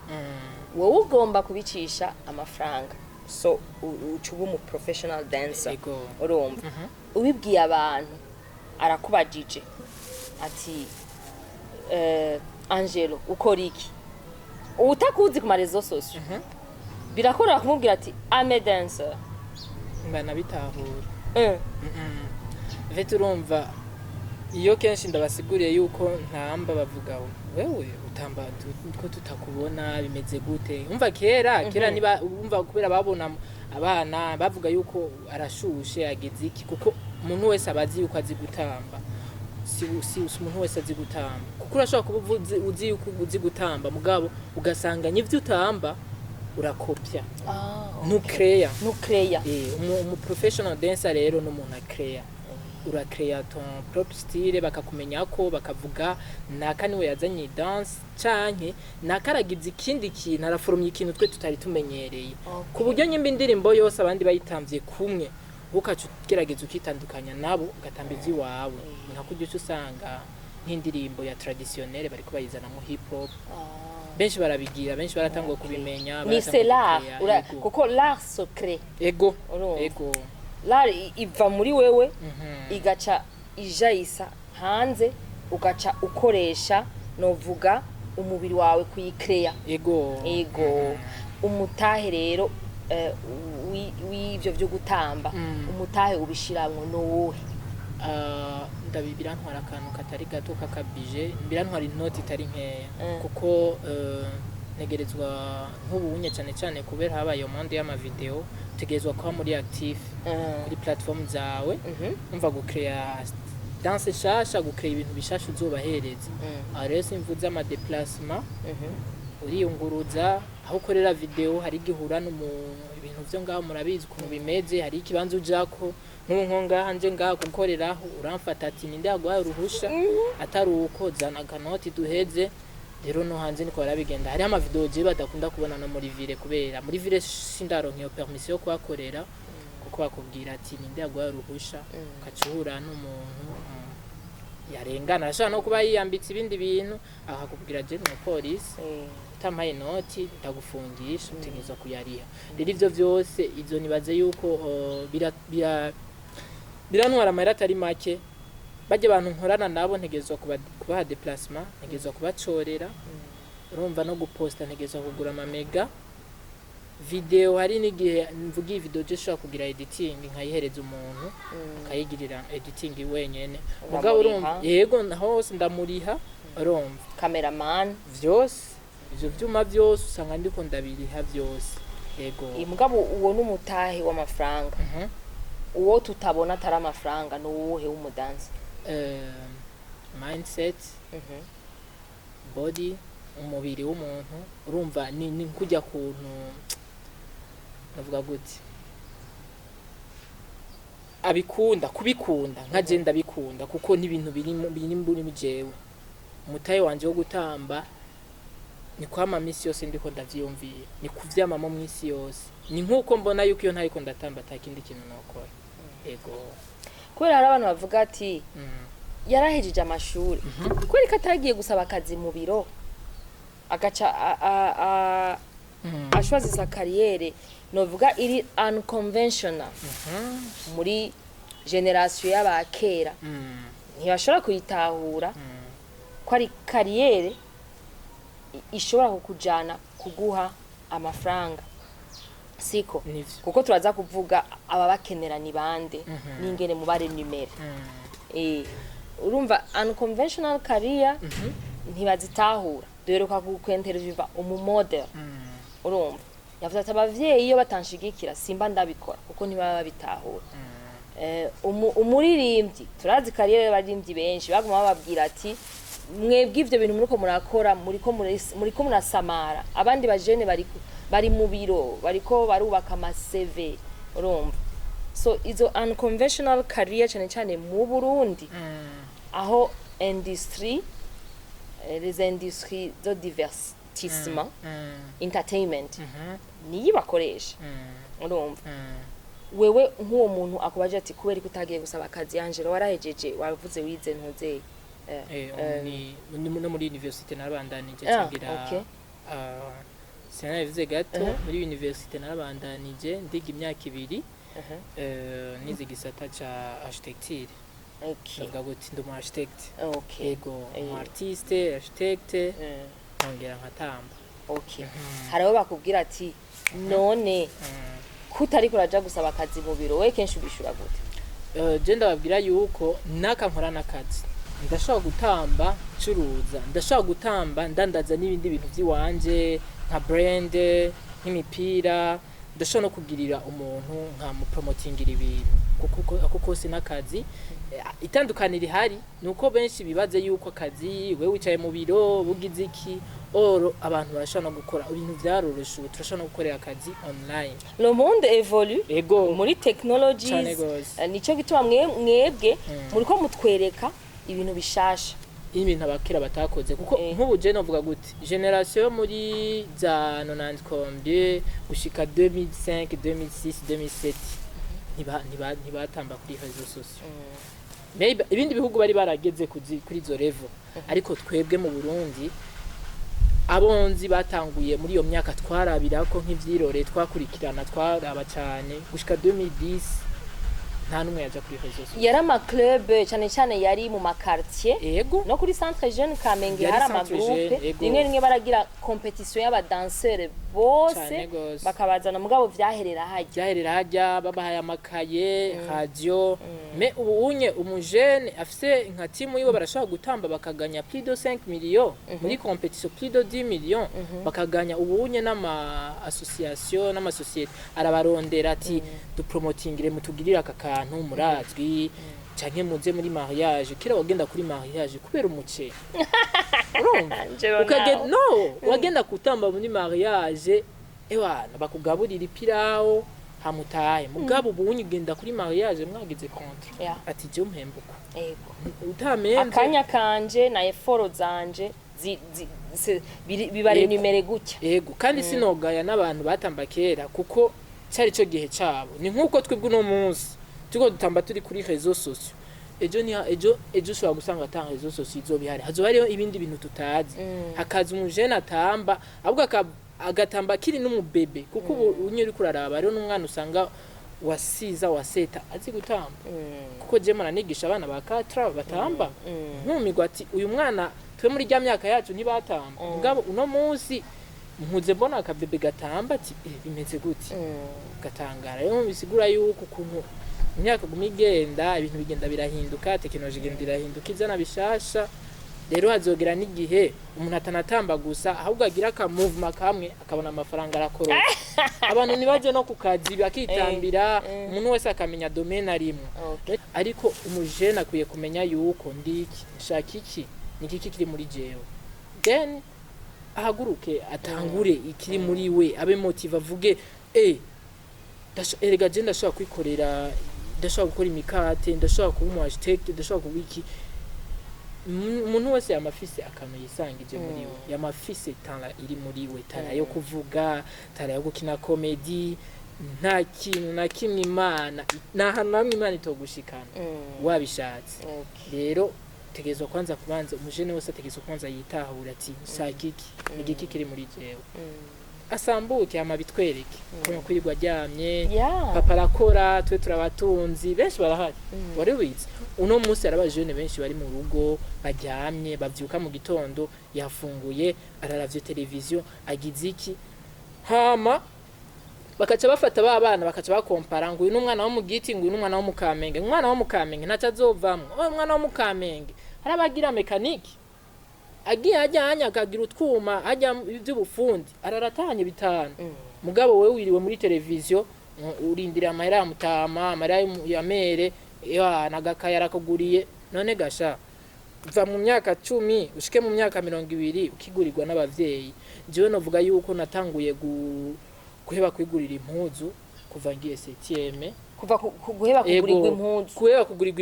[SPEAKER 2] wowe ugomba kubicisha amafaranga so ucuba umu professional dancer
[SPEAKER 1] Ego.
[SPEAKER 2] urumva ubibwiye abantu arakubajije ati Angelo ukora iki utakuzi ku marezo sosio birakora kumubwira ati ame dancer
[SPEAKER 1] ngana bitahura Vete urumva iyo kenshi ndabasiguriye yuko ntamba bavuga wewe utamba ko tutakubona bimeze gute umva kera niba umva kubera babona abana bavuga yuko arashushe ageze iki kuko umuntu wese abazi yuko azi gutamba si umuntu wese azi gutamba kuko urashobora kuba uzi yuko uzi gutamba mugabo ugasanga n'ivyo utamba urakopya nuclear umu professional dancer rero n'umuntu acrea urakrea ton propre style bakakumenya ko bakavuga naka niwe yazanye dance canke nakaragize ikindi kintu araforomye ikintu twe tutari tumenyereye ku buryo nyimba indirimbo yose abandi bayitamvye kumwe ukacu gerageza ukitandukanya nabo ugatambiza iwawe nka kujya usanga nk'indirimbo ya traditionnelle bariko bayizana mu hip hop benshi barabigira benshi baratangwa kubimenya
[SPEAKER 2] ni c'est l'art kuko l'art secret
[SPEAKER 1] ego
[SPEAKER 2] l'art iva muri wewe igaca ijayisa hanze ugaca ukoresha novuga umubiri wawe kuyikrea ego umutahe rero w'ivyo byo gutamba umutahe ubishiramwe n'uwuhe
[SPEAKER 1] ndabibira ntwara akantu katari gato kakabije mbira ntwara inoti itari nkeya kuko negerezwa nk'ubunye cyane kubera habaye monde y'amavideo tegezwa kwa muri active kuri platform zawe umva gukrea danse shasha gukrea ibintu bishasha uzobahereza rero simvuze ama déplacement uriyunguruza aho ukorera video hari gihura ibintu byo ngaho murabizi ukuntu bimeze hari ikibanza ujako nkunga hanje ngaho gukoreraho uramfata ati ninde yagwaye uruhusha atari uko zana kanoti duheze rero no hanze niko barabigenda hari ama video je badakunda kubona no muri ville kubera muri ville sindaro nkiyo permission kwakorera kuko bakubwira ati ninde yagwaye uruhusha kacuhura n'umuntu yarengana ashaka no kuba yiyambitse ibindi bintu akakubwira je no police tamaye noti ndagufungisha utegeza kuyariha rero ivyo vyose izo nibaze yuko birantwara amahera atari make bajye abantu nkorana nabo ntegezwa kubaha déplacement ntegezwa kubacorera urumva no guposta ntegezwa kugura amamega video hari n'igihe mvuga video je shaka kugira editing nkayihereza umuntu akayigirira editing wenyene mugabo urumva yego hose ndamuriha urumva
[SPEAKER 2] cameraman
[SPEAKER 1] vyose ivyo vyuma vyose usanga ndiko ndabiriha vyose yego
[SPEAKER 2] mugabo uwo n'umutahe w'amafaranga uwo tutabona atari amafaranga n'uwuhe w'umudansi
[SPEAKER 1] mindset body umubiri w'umuntu urumva ni kujya kuntu navuga gute abikunda kubikunda nka je ndabikunda kuko n'ibintu biri muri jewe umutahe wanje wo gutamba ni kwama misi yose ndiko ndavyumviye ni kuvyamamo mwisi yose ni nkuko mbona yuko iyo ntariko ndatamba atakindi kintu nokora ego
[SPEAKER 2] kubera hari abantu bavuga ati yarahejeje amashuri kweri katagiye gusaba akazi mu biro agaca ashwaziza kariyere novuga iri unconventional muri generation y'abakera ntibashobora kuyitahura ko ari kariyere ishobora kukujana kuguha amafaranga siko kuko turaza kuvuga ababakenera ni bande n'ingene mubare numere urumva unconventional career ntibazitahura duheruka kukwenterviva umumodel urumva yavuze ati abavyeyi iyo batanshigikira simba ndabikora kuko ntibaba babitahura umuririmbyi turazi kariyere baririmbyi benshi baguma bababwira ati mwebwe ivyo bintu muriko murakora muriko murasamara abandi bajene bari mu biro bariko barubaka ama CV urumva so izo unconventional career cyane mu Burundi aho industry les industries de divertissement entertainment niyi bakoresha urumva wewe nk'uwo muntu akubaje ati kubera ko utagiye gusaba akazi Angelo warahejeje wavuze wize ntuzeye
[SPEAKER 1] no muri université narabandanije
[SPEAKER 2] Ah,
[SPEAKER 1] ngira
[SPEAKER 2] okay.
[SPEAKER 1] sinabivuze gato muri université narabandanije ndiga imyaka 2 nize gisata ca architecture
[SPEAKER 2] Okay.
[SPEAKER 1] ndavuga guti ndi umu architect
[SPEAKER 2] Okay.
[SPEAKER 1] yego umu artiste architect nkongera nkatamba
[SPEAKER 2] Okay. Hariho bakubwira ati none kutari kuraja gusaba akazi mu biro we kenshi ubishura gute?
[SPEAKER 1] je ndababwira yuko naka nkora n'akazi ndashobora gutamba curuza ndashobora gutamba ndandaza n'ibindi bintu by'iwanje nka brand nk'imipira ndashobora no kugirira umuntu nka mu promotingira ibintu kuko kose n'akazi itandukanira ihari nuko benshi bibaze yuko akazi we wicaye mu biro bugize iki oro abantu barashobora no gukora ibintu byaroroshe turashobora no gukorera akazi online.
[SPEAKER 2] Le monde évolue
[SPEAKER 1] ego
[SPEAKER 2] muri technologies nico gituma mwebwe muriko mutwereka ibintu bishasha
[SPEAKER 1] ibintu abakira batakoze kuko nk'ubu je novuga gute generation muri za 90 combien gushika 2005 2006 2007 ntibatamba kuri réseaux sociaux maybe ibindi bihugu bari barageze kuri zo level ariko twebwe mu Burundi abonzi batanguye muri iyo myaka twarabirako nk'ivyirore twakurikirana twaraba cyane gushika 2010 nta numwe yaja kuri réseaux sociaux
[SPEAKER 2] yari ama club cyane yari mu makartier
[SPEAKER 1] ego
[SPEAKER 2] no kuri centre jeune Kamenge hari ama groupe rimwe baragira competition y'aba danseurs bose bakabazana mugabo vyaherera hajya
[SPEAKER 1] babahaye amakaye radio mais ubunye umujene afise nka timu yiwe barashaka gutamba bakaganya plus de 5 millions muri competition plus de 10 millions bakaganya ubunye n'ama association n'ama société arabarondera ati du promotingire mutugirira akakantu murazwi canke muze muri mariage kira wagenda kuri mariage kubera umuce ukagenda no wagenda kutamba muri mariage ewana bakugaburira ipirawo hamutaye mugabo ubunye ugenda kuri mariage mwagize contre ati je umpembuko
[SPEAKER 2] ego
[SPEAKER 1] utamenze
[SPEAKER 2] akanya kanje na effort zanje bibare numere gutya
[SPEAKER 1] ego kandi sinogaya n'abantu batamba kera kuko cyari cyo gihe cyabo ni nkuko twebwe no munsi tuko dutamba turi kuri réseaux sociaux ejo ushobora gusanga atanga réseaux sociaux izobihari hazo hariho ibindi bintu tutazi hakaza umujene atamba ahubwo agatamba kiri n'umubebe kuko unye uri kuraraba rero n'umwana usanga wasiza waseta azi gutamba kuko je mara nigisha abana ba 4 batamba nkumigwa ati uyu mwana twe muri rya myaka yacu ntibatamba ngabo uno munsi mpuze mbona akabebe gatamba ati bimeze gute gatangara rero bisigura yuko ukuntu imyaka gumigenda ibintu bigenda birahinduka technology igenda irahinduka izana bishasha rero hazogera n'igihe umuntu atanatamba gusa ahubwo agira aka movement kamwe akabona amafaranga arakoroka abantu nibaje no kukazi bakitambira umuntu wese akamenya domaine arimo ariko umujene akwiye kumenya yuko ndiki nshaka iki nikiki kiri muri jewe then ahaguruke atangure ikiri muri we abe motive avuge erega je ndashaka kwikorera ndashaka gukora imikate ndashaka kuba umu architect ndashaka kuba iki umuntu wese yamafise akantu yisangije muri we yamafise tara iri muri we tara yo kuvuga tara yo gukina comedy nta kintu na kimwe imana namwe imana itogushikana wabishatse rero tegezo kwanza kubanza umujene wese ategezo kwanza yitahura ati sakiki igiki kiri muri jewe asambuke amabitwereke kuno kwirwa ryamye papa rakora twe turabatunzi benshi barahari wari wize uno munsi arabajene benshi bari mu rugo baryamye bavyuka mu gitondo yafunguye araravye televiziyo agize iki hama bakaca bafata babana bakaca bakompara ngo uyu n'umwana wo mu giti ngo uyu n'umwana wo mu Kamenge umwana wo mu Kamenge ntaca azovamwe umwana wo mu Kamenge harabagira mekaniki agiye ajyanya akagira utwuma ajya iby'ubufundi araratanye bitanu mugabo we wiriwe muri televiziyo urindira amahera ya mutama amahera ya mere nagakaya arakuguriye none gasha va mu myaka 10 ushike mu myaka 20 ukigurirwa n'abavyeyi jewe novuga yuko natanguye guheba kwigurira impuzu kuva ngiye 7eme
[SPEAKER 2] kuva guheba
[SPEAKER 1] kugurirwa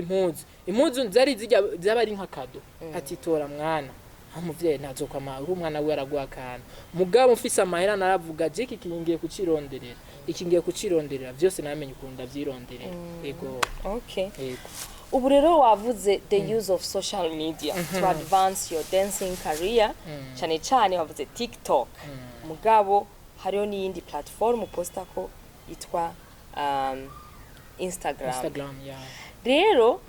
[SPEAKER 1] impuzu zari zaba ari nk'akado atitora mwana umuvyeyi ntazokama uri umwana we aragwakana mugabo mfise amahera naravuga je kikingiye kucironderera byose namenye ukunda vyironderera ego
[SPEAKER 2] okay
[SPEAKER 1] ego
[SPEAKER 2] ubu rero wavuze the use of social media to advance your dancing career cyane cyane wavuze TikTok mugabo hariho n'iyindi platform posta ko yitwa Instagram
[SPEAKER 1] yeah.
[SPEAKER 2] Rero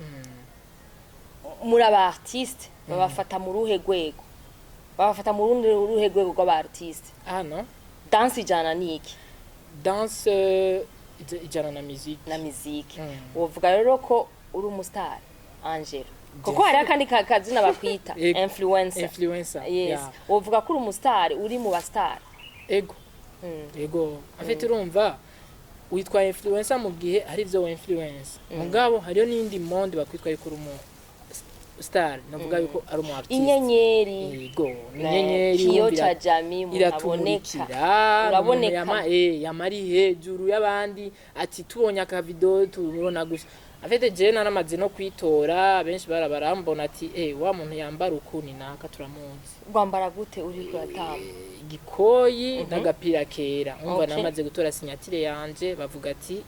[SPEAKER 2] muri aba artiste babafata mu ruhe rwego babafata mu ruhe rwego rw'aba artiste
[SPEAKER 1] no
[SPEAKER 2] dance ijana niki
[SPEAKER 1] dance ijana na musique
[SPEAKER 2] wovuga rero ko uri umustar Angelo kuko hari akandi kazina bakwita influencer
[SPEAKER 1] yes
[SPEAKER 2] yeah. Wovuga ko uri umustar uri mu ba star
[SPEAKER 1] ego afite urumva witwa influencer mu gihe hari ivyo influence mugabo hariyo n'indi monde bakwitwa yuko urumu star navuga yuko ari umu artist
[SPEAKER 2] inyenyeri
[SPEAKER 1] ego inyenyeri
[SPEAKER 2] kiyo cha jamii munaboneka
[SPEAKER 1] uraboneka yamari hejuru y'abandi ati tubonye aka video tubona gusa afite je naramaze no kwitora benshi barambona ati wa muntu yambara ukuni naka turamunzi
[SPEAKER 2] rwambara gute uri kuratamba
[SPEAKER 1] gikoyi n'agapira kera umva namaze gutora signatire yanje bavuga ati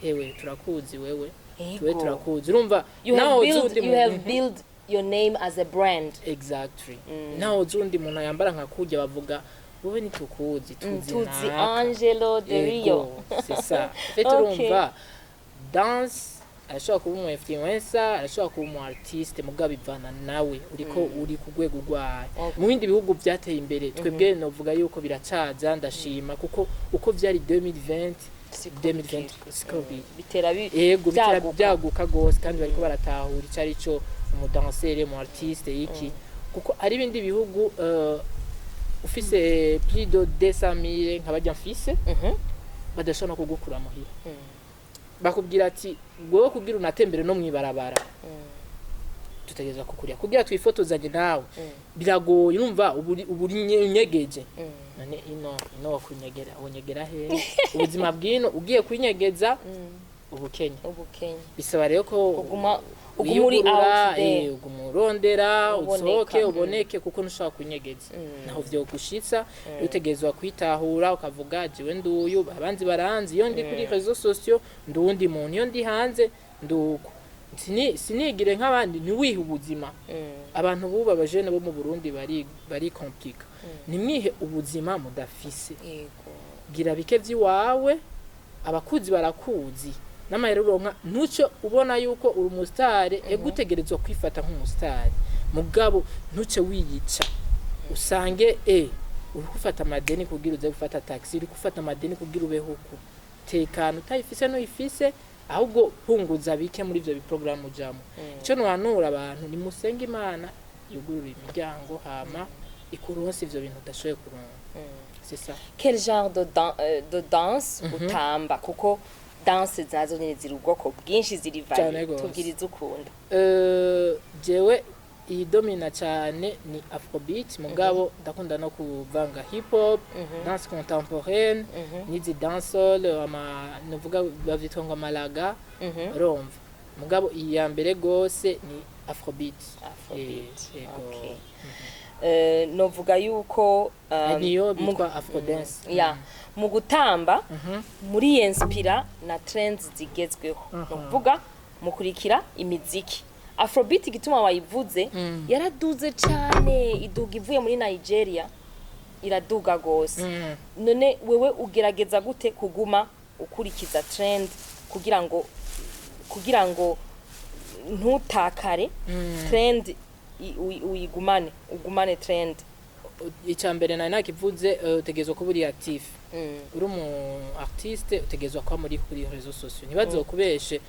[SPEAKER 1] ewe turakuzi wewe tuwe turakuzi urumva
[SPEAKER 2] naho you have built your name as a brand
[SPEAKER 1] exactly naho zundi muntu yambara nka kujya bavuga wowe ni tukuzi
[SPEAKER 2] tuzi Angelo de Rio
[SPEAKER 1] c'est ça fait urumva dance arashobora kuba umu influencer arashobora kuba umu artiste mugabo ivana nawe uriko uri ku rwego rwawe mu bindi bihugu byateye imbere twebwe novuga yuko biracaza ndashima kuko uko byari 2020 bitera byaguka gose kandi bariko baratahura icari cyo umu danseur mu artiste yiki kuko ari bindi bihugu ufise plus de 200,000 nk'abajya mfise badashobora kugukura muhira bakubwira ati gwo kugira unatembere no mwibarabara tutegeza kukurya kugira twifotozanye nawe biragoye urumva uburi nyegeje nane ino kunyegera wonyegera he ubuzima bwino ugiye kwinyegeza ubukenya bisaba rero ko
[SPEAKER 2] ugumuri out there
[SPEAKER 1] ugumurondera usohoke uboneke kuko ntushaka kunyegeza naho vyo gushitsa utegezwa kwitahura ukavuga jewe nduyu abanzi baranzi iyo ndi kuri réseaux sociaux ndundi muntu iyo ndi hanze nduko sinigire nk'abandi ntiwihe ubuzima abantu buba abajene bo mu Burundi bari complique nimwihe ubuzima mudafise gira bike vyiwawe abakuzi barakuzi n'amahero ronka ntuco ubona yuko uri umustare egutegerezwa kwifata nk'umustare mugabo ntuce wiyica usange uri gufata amadeni kugira uze gufata taxi uri gufata amadeni kugira ube huku tekana utayifise no ifise ahubwo hunguza bike muri ivyo biprogramu jamo ico nwanura abantu ni musenga Imana yugurura imiryango hama ikuronse ivyo bintu udashoboye kuronka c'est ça
[SPEAKER 2] quel genre de danse utamba kuko danse zazo nyene ziri ubwoko bwinshi ziri vari tubwiriza ukunda
[SPEAKER 1] jewe idomina cyane ni afrobeat mugabo ndakunda no kuvanga hip hop danse contemporaine nizi dancehall novuga bavyitwa ngo malaga romva mugabo iya mbere gose ni afrobeat
[SPEAKER 2] okay novuga yuko
[SPEAKER 1] niyo bitwa afrodance
[SPEAKER 2] mu gutamba muri inspira na trends zigezweho novuga mukurikira imiziki afrobeat gituma wayivuze yaraduze cyane iduga ivuye muri Nigeria iraduga gose none wewe ugerageza gute kuguma ukurikiza trend kugira ngo ntutakare trend ugumane trend
[SPEAKER 1] icambere nari nakivuze utegezwa kuba uri active uri umu artiste utegezwa kwa muri kuri réseaux sociaux ntibazokubeshe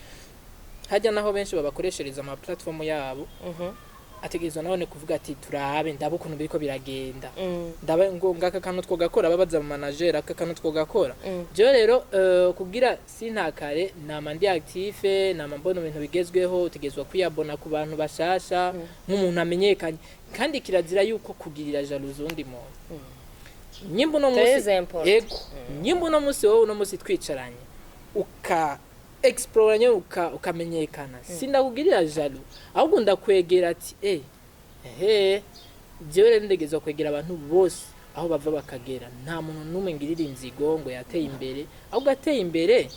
[SPEAKER 1] hajya naho benshi babakoreshereza ama platform yabo ategezwa none kuvuga ati turabe ndabo kuntu biriko biragenda ndabe ngo ngaka kantu twogakora babaza mu manager aka kantu twogakora je rero kugira sintakare nama ndi active nama mbona ibintu bigezweho utegezwa kwiyabona ku bantu bashasha nk'umuntu amenyekanye kandi kirazira yuko kugirira jalousie undi muntu nyimbo no musi ego nyimbo no musi wowe no musi twicaranye uka explore ukamenyekana sindakugirira jalo ahubwo ndakwegera ati jewe ndegezwa kwegera abantu bose aho bava bakagera nta muntu numwe ngirira inzigo ngo yateye imbere ahubwo ateye imbere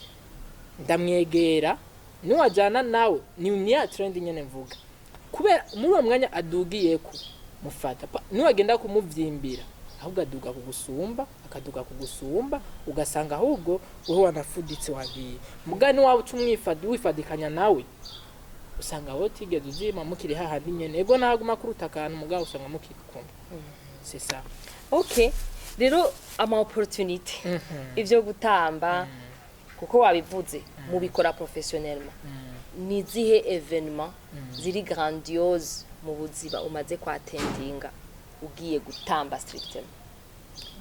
[SPEAKER 1] ndamwegera niwajana nawe ni ya trend nyene mvuga kubera muri uwo mwanya adugiyeko mufata niwagenda kumuvyimbira ahubwo aduga kugusumba akaduga kugusumba ugasanga ahubwo wowe wanafuditse wagiye mugani wawe wifadikanya nawe usanga wowe tigeze uzima mukiri hahandi nyene ego naguma kuruta akantu mugabo usanga mukikunda c'est ça.
[SPEAKER 2] Okay, rero ama opportunité ivyo gutamba kuko wabivuze mubikora professionnellement ni zihe evenement ziri grandiose mu buzima umaze kwatendinga ugiye gutamba strictement?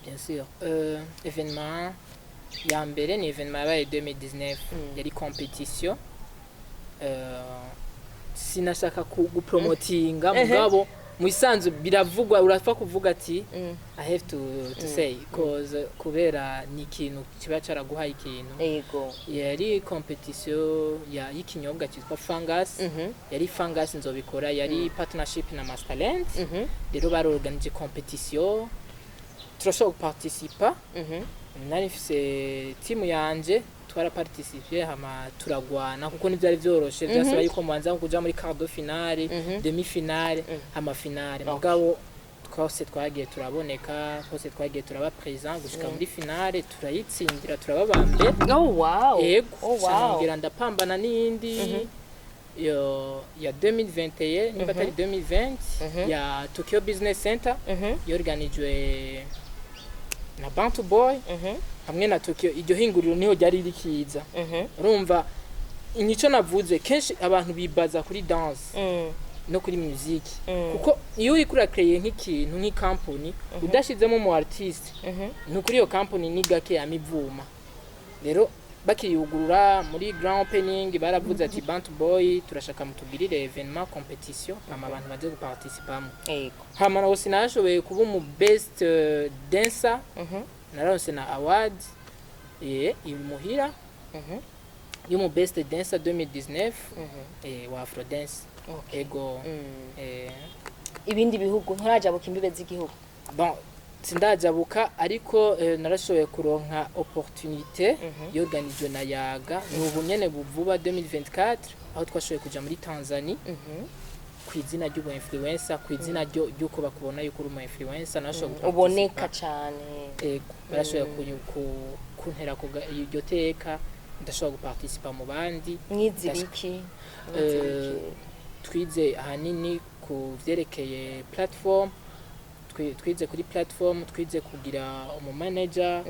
[SPEAKER 1] Bien sûr. Événement ya mbere ni événement yabaye 2019 yari competition sinashaka gupromotinga mugabo muisanzu biravugwa urafa kuvuga ati I have to say cause kubera ni ikintu kiba caraguhaye ikintu
[SPEAKER 2] yego
[SPEAKER 1] yari competition ya ikinyobwa cyitwa Fungus yari Fungus nzobikora yari partnership na Masterland rero barorganije competition turashobora guparticipa nari mfise timu yanje twaraparticipe hama turagwana kuko nivyari vyoroshe byasaba yuko mubanza kuja muri quart de finale demi finale hama finale mugabo twose twagiye turaboneka twose twagiye turaba présent gushika muri finale turayitsindira turababambe.
[SPEAKER 2] Oh wow,
[SPEAKER 1] oh wow, ngira ndapambana n'indi ya 2021 nimba atari 2020 ya Tokyo Business Center yorganijwe na Bantu Boy hamwe na Tokyo iryo hinguriro niho ryari rikiza urumva inico navuze kenshi abantu bibaza kuri dance no kuri musique kuko iyo uri kuri créer nk'ikintu nk'ikampani udashizemo mu artiste nukuri iyo company ni gake amivuma rero bakiyugurura muri grand opening baravuze ati Bantu Boy turashaka mutugirire evenement competition ama abantu baje guparticipamo
[SPEAKER 2] yego
[SPEAKER 1] hama naho sinashoboye kuba mu best dancer naronse na award imuhira yo mu best dancer 2019 wa Afro Dance ego
[SPEAKER 2] ibindi bihugu ntarajabuka imbibe z'igihugu
[SPEAKER 1] bon sindajabuka ariko narashoboye kuronka opportunité yorganijwe na Yaga n'ubu nyene buvuba 2024 aho twashoboye kuja muri Tanzania kwizina ry'ubu influencer kwizina ry'uko bakubona yuko uri umu influencer narashoboye
[SPEAKER 2] uboneka cyane
[SPEAKER 1] ego barashoboye kuntera iryo teka ndashobora guparticipa mu bandi
[SPEAKER 2] mwiziriki
[SPEAKER 1] twize ahanini ku vyerekeye platform twize kuri platform twize kugira umu manager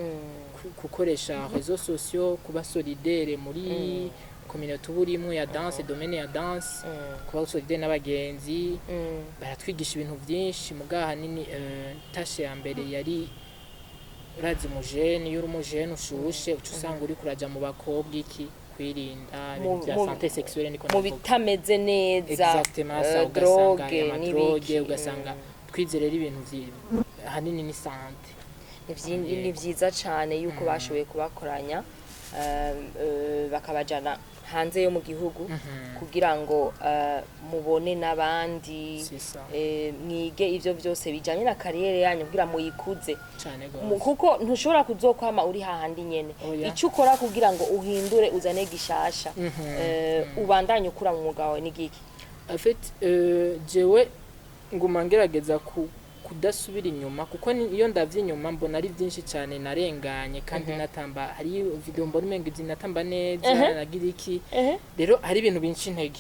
[SPEAKER 1] gukoresha réseaux sociaux kuba solidaire muri communauté burimo ya danse domaine ya danse kuba solidaire n'abagenzi baratwigisha ibintu byinshi mugaha nini tashe ya mbere yari urazi mujene yuri umujene ushushe ucusanga uri kuraja mu bakobwa iki kwirinda ibintu bya santé sexuelle niko
[SPEAKER 2] mu bitameze neza
[SPEAKER 1] exactement
[SPEAKER 2] drogue n'ibiki
[SPEAKER 1] ugasanga twizerera ibintu hanini ni santé
[SPEAKER 2] ni vyiza cyane yuko bashoboye kubakoranya bakabajana hanze yo mu gihugu kugira ngo mubone nabandi mwige ivyo byose bijanye na carrière yanyu kugira muyikuze kuko ntushobora kuzokwama uri hahandi nyene icyo ukora kugira ngo uhindure uzane gishasha ubandanye ukura mu mwuga wawe n'igiki
[SPEAKER 1] en fait jewe nguma ngerageza kudasubira inyuma kuko iyo ndavye inyuma mbona ari byinshi cyane narenganye kandi natamba hari video mbona umenga natamba neza nagira iki rero hari ibintu binshi intege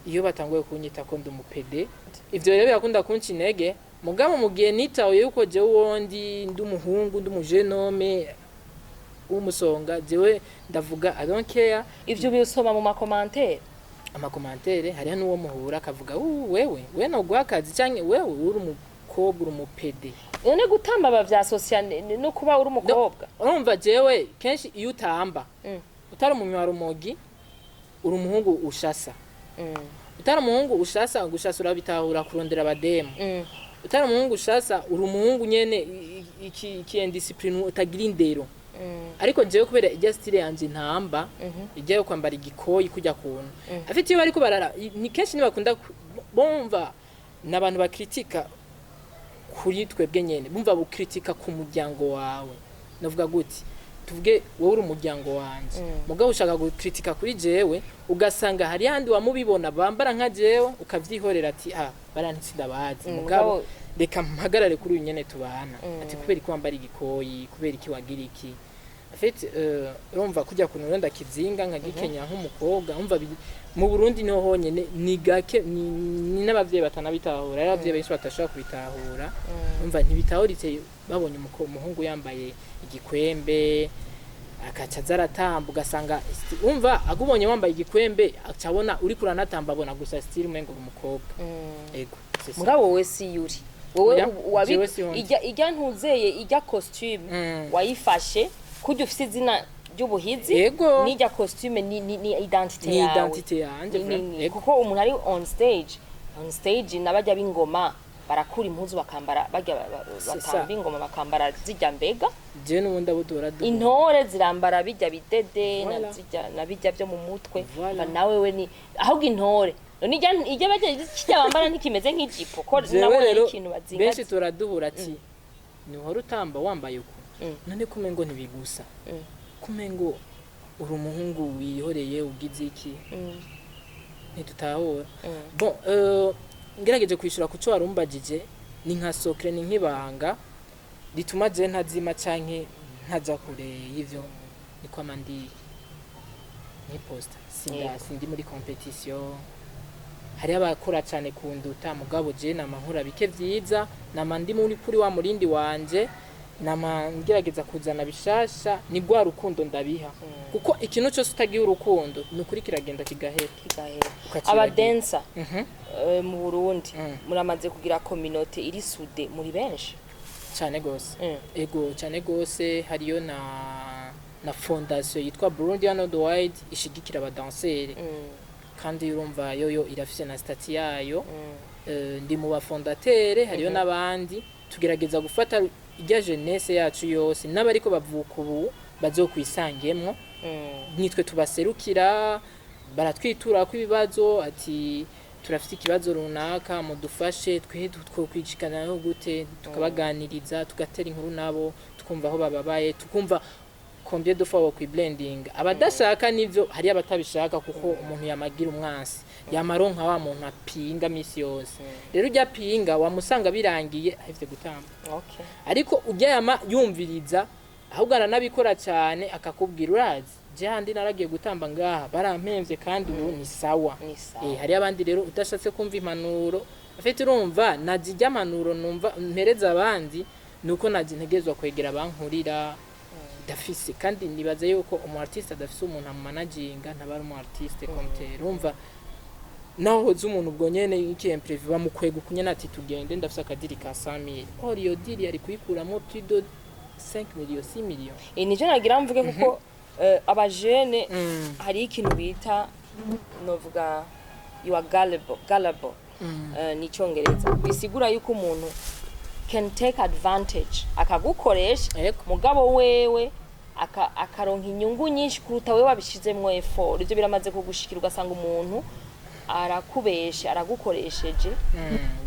[SPEAKER 1] iyo batanguye kunyita ko ndumupede ivyo rero yakunda kunci intege mugabo mugiye nitawe yuko je wondi ndumuhungu ndumujenome umusonga jewe ndavuga I don't care
[SPEAKER 2] ivyo bisoma mu makomantere
[SPEAKER 1] amakomantere hariho n'uwo muhura akavuga wewe no gwakazi cyangwa wewe uri umukobwa uri umupede
[SPEAKER 2] none gutamba bavya social no kuba uri umukobwa
[SPEAKER 1] urumva jewe kenshi iyo utamba utari umunywa rumogi uri umuhungu ushasa utari umuhungu ushasa gushasa urabitahura kurondera abademu utari umuhungu ushasa uri umuhungu nyene iki indiscipline utagira indero ariko jewe kubera ijya style yanje ntamba ijya yo kwambara igikoyi kujya kuntu afite iyo bariko barara ni kenshi nibakunda bomva nabantu bakritika kuri twebwe nyene bumva bukritika ku muryango wawe navuga guti tuvuge wowe uri umuryango wanje mugabo ushaka gukritika kuri jewe ugasanga hari handi wamubibona bambara nka jewe ukavyihorera ati barantsinda bazi mugabo reka mpagarare kuri uyu nyene tubana ati kubera iki wambara igikoyi kubera iki wagira iki afite urumva kujya kuntu wenda kizinga nka gikenya nk'umukobwa umva mu Burundi niho honyene ni gake ni n'abavyeyi batanabitahura ari abavyeyi benshi batashaka kubitahura umva ntibitahuritse babonye umuhungu yambaye igikwembe akaca zaratamba ugasanga umva agubonye wambaye igikwembe acabona uri kuranatamba abona gusa style mwengo umukobwa ego
[SPEAKER 2] mugabo wowe si yuri wowe ijya ntuzeye ijya costume wayifashe kujya ufite izina ry'ubuhizi n'ijya costume ni identité yawe kuko umuntu ari on stage nabajya b'ingoma barakura impuzu bakambara bajya batamba ingoma bakambara zijya mbega
[SPEAKER 1] je n'ubundi abudura
[SPEAKER 2] intore zirambara bijya bidede na bijya byo mu mutwe nawe we ni ahubwo intore ijya bajya kijya bambara nikimeze nk'ijipo ko nawe ikintu bazinga
[SPEAKER 1] benshi turaduhura ati ni horo utamba wambaye uko none kumengo ntibigusa kumengo uri umuhungu wihoreye ugize iki ntitutahura bon ngerageje kwishura kuco warumbagije ni nka sokre ni nkibanga lituma je ntazima canke ntaja kure y'ivyo niko amandi ni posta sindi muri competition hari abakora cyane kunduta mugabo je namankura bike vyiza namandi muri kuri wa murindi wanje namangerageza kuzana bishasha ni gwa rukundo ndabiha kuko ikintu cyose utagiye urukundo nukuri kiragenda kigahera
[SPEAKER 2] aba dancer mu Burundi muramaze kugira community iri sude muri benshi
[SPEAKER 1] cyane gose ego cyane gose hariyo na fondation yitwa Burundian Worldwide ishigikira aba danseurs kandi urumva yoyo irafise na stati yayo ndi mu bafondatere hariyo nabandi tugerageza gufata ijya jeunesse yacu yose n'abariko bavuka ubu bazokwisangemwo nitwe tubaserukira baratwitura ko ibibazo ati turafite ikibazo runaka mudufashe twe twokwicikana no gute tukabaganiriza tugatera inkuru nabo tukumva aho bababaye tukumva combien de fois wo blending abadashaka nivyo hari abatabishaka kuko umuntu yamagira umwansi yamaronka wa muntu apinga misi yose rero ujya pinga wamusanga birangiye ahivye gutamba ariko ujya yama yumviriza ahubwo aranabikora cyane akakubwira urazi je handi naragiye gutamba ngaha barampemvye kandi ubu ni sawa hari abandi rero udashatse kumva impanuro afite urumva najijya manuro numva mpereza abandi nuko naje ntegezwa kwegera bankurira dafise kandi nibaza yuko umu artiste adafise umuntu amanaginga ntabari umu artiste compteur urumva naho hoze umuntu ubwo nyene iki imprévu bamukwega kunyana ati tugende ndafise akadiri ka 100,000 or yo diri ari kuyikuramo plus de 5 millions 6 millions
[SPEAKER 2] nijo nagira mvuge kuko abajene hari ikintu bita novuga you are gullible ni cyongereza bisigura yuko umuntu can take advantage akagukoresha mugabo wewe akaronka inyungu nyinshi kuruta wewe wabishizemwo effort ivyo biramaze kugushikira ugasanga umuntu arakubesha aragukoresheje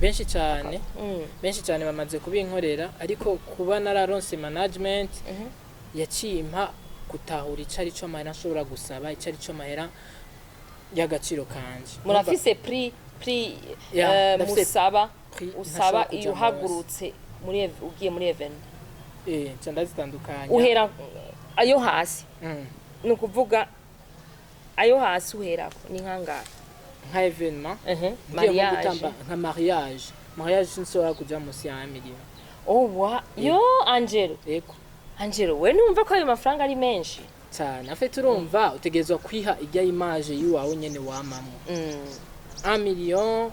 [SPEAKER 1] benshi cyane bamaze kubinkorera ariko kuba nararonse management yacimpa gutahura icari cyo mahera nshobora gusaba icari cyo mahera y'agaciro kanje
[SPEAKER 2] murafise prix musaba usaba iyo hagurutse muri ugiye muri event
[SPEAKER 1] cyanda zitandukanye
[SPEAKER 2] uhera ayo hasi nukuvuga ayo hasi uherako ni nkangara
[SPEAKER 1] nka evenement nka mariage sinshobora kuja musi ya 1 million
[SPEAKER 2] yo Angelo we numva ko ayo mafaranga ari menshi
[SPEAKER 1] cyane afite urumva utegezwa kwiha ijya image y'uwawe nyene wamamo 1 million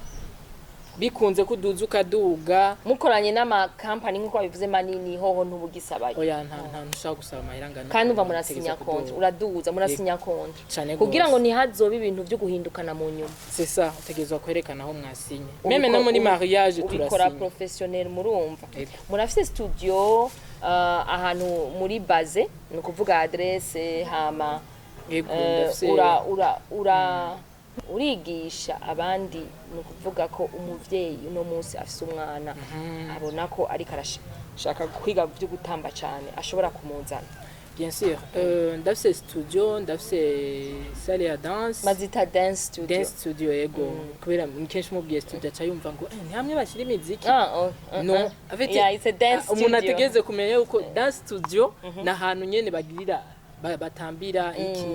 [SPEAKER 1] bikunze kuduza ukaduga
[SPEAKER 2] mukoranye n'ama company nkuko bivuze manini hoho ntubugisabaye
[SPEAKER 1] oya nta ntushaka gusaba mahirangana
[SPEAKER 2] kandi umva murasinya kontra uraduza murasinya kontra kugira ngo ntihazobe ibintu byo guhindukana mu nyuma
[SPEAKER 1] c'est ça utegezwa kwerekana aho mwasinye meme no muri mariage turasinya
[SPEAKER 2] ubikora professionnel murumva murafise studio ahantu muri base no kuvuga adresse hama urigisha abandi no kuvuga ko umuvyeyi uno munsi afise umwana abona ko ari karashaka kwiga byo gutamba cyane ashobora kumuzana
[SPEAKER 1] bien sûr ndafise studio ndafise salle ya danse
[SPEAKER 2] mazita dance studio
[SPEAKER 1] yego kubera kenshi mubwiye studio aca yumva ngo ni hamwe bashyira imiziki no
[SPEAKER 2] yeah, it's a dance studio.
[SPEAKER 1] Umuntu ategeze kumenya yuko dance studio na ahantu nyene bagirira batambira iki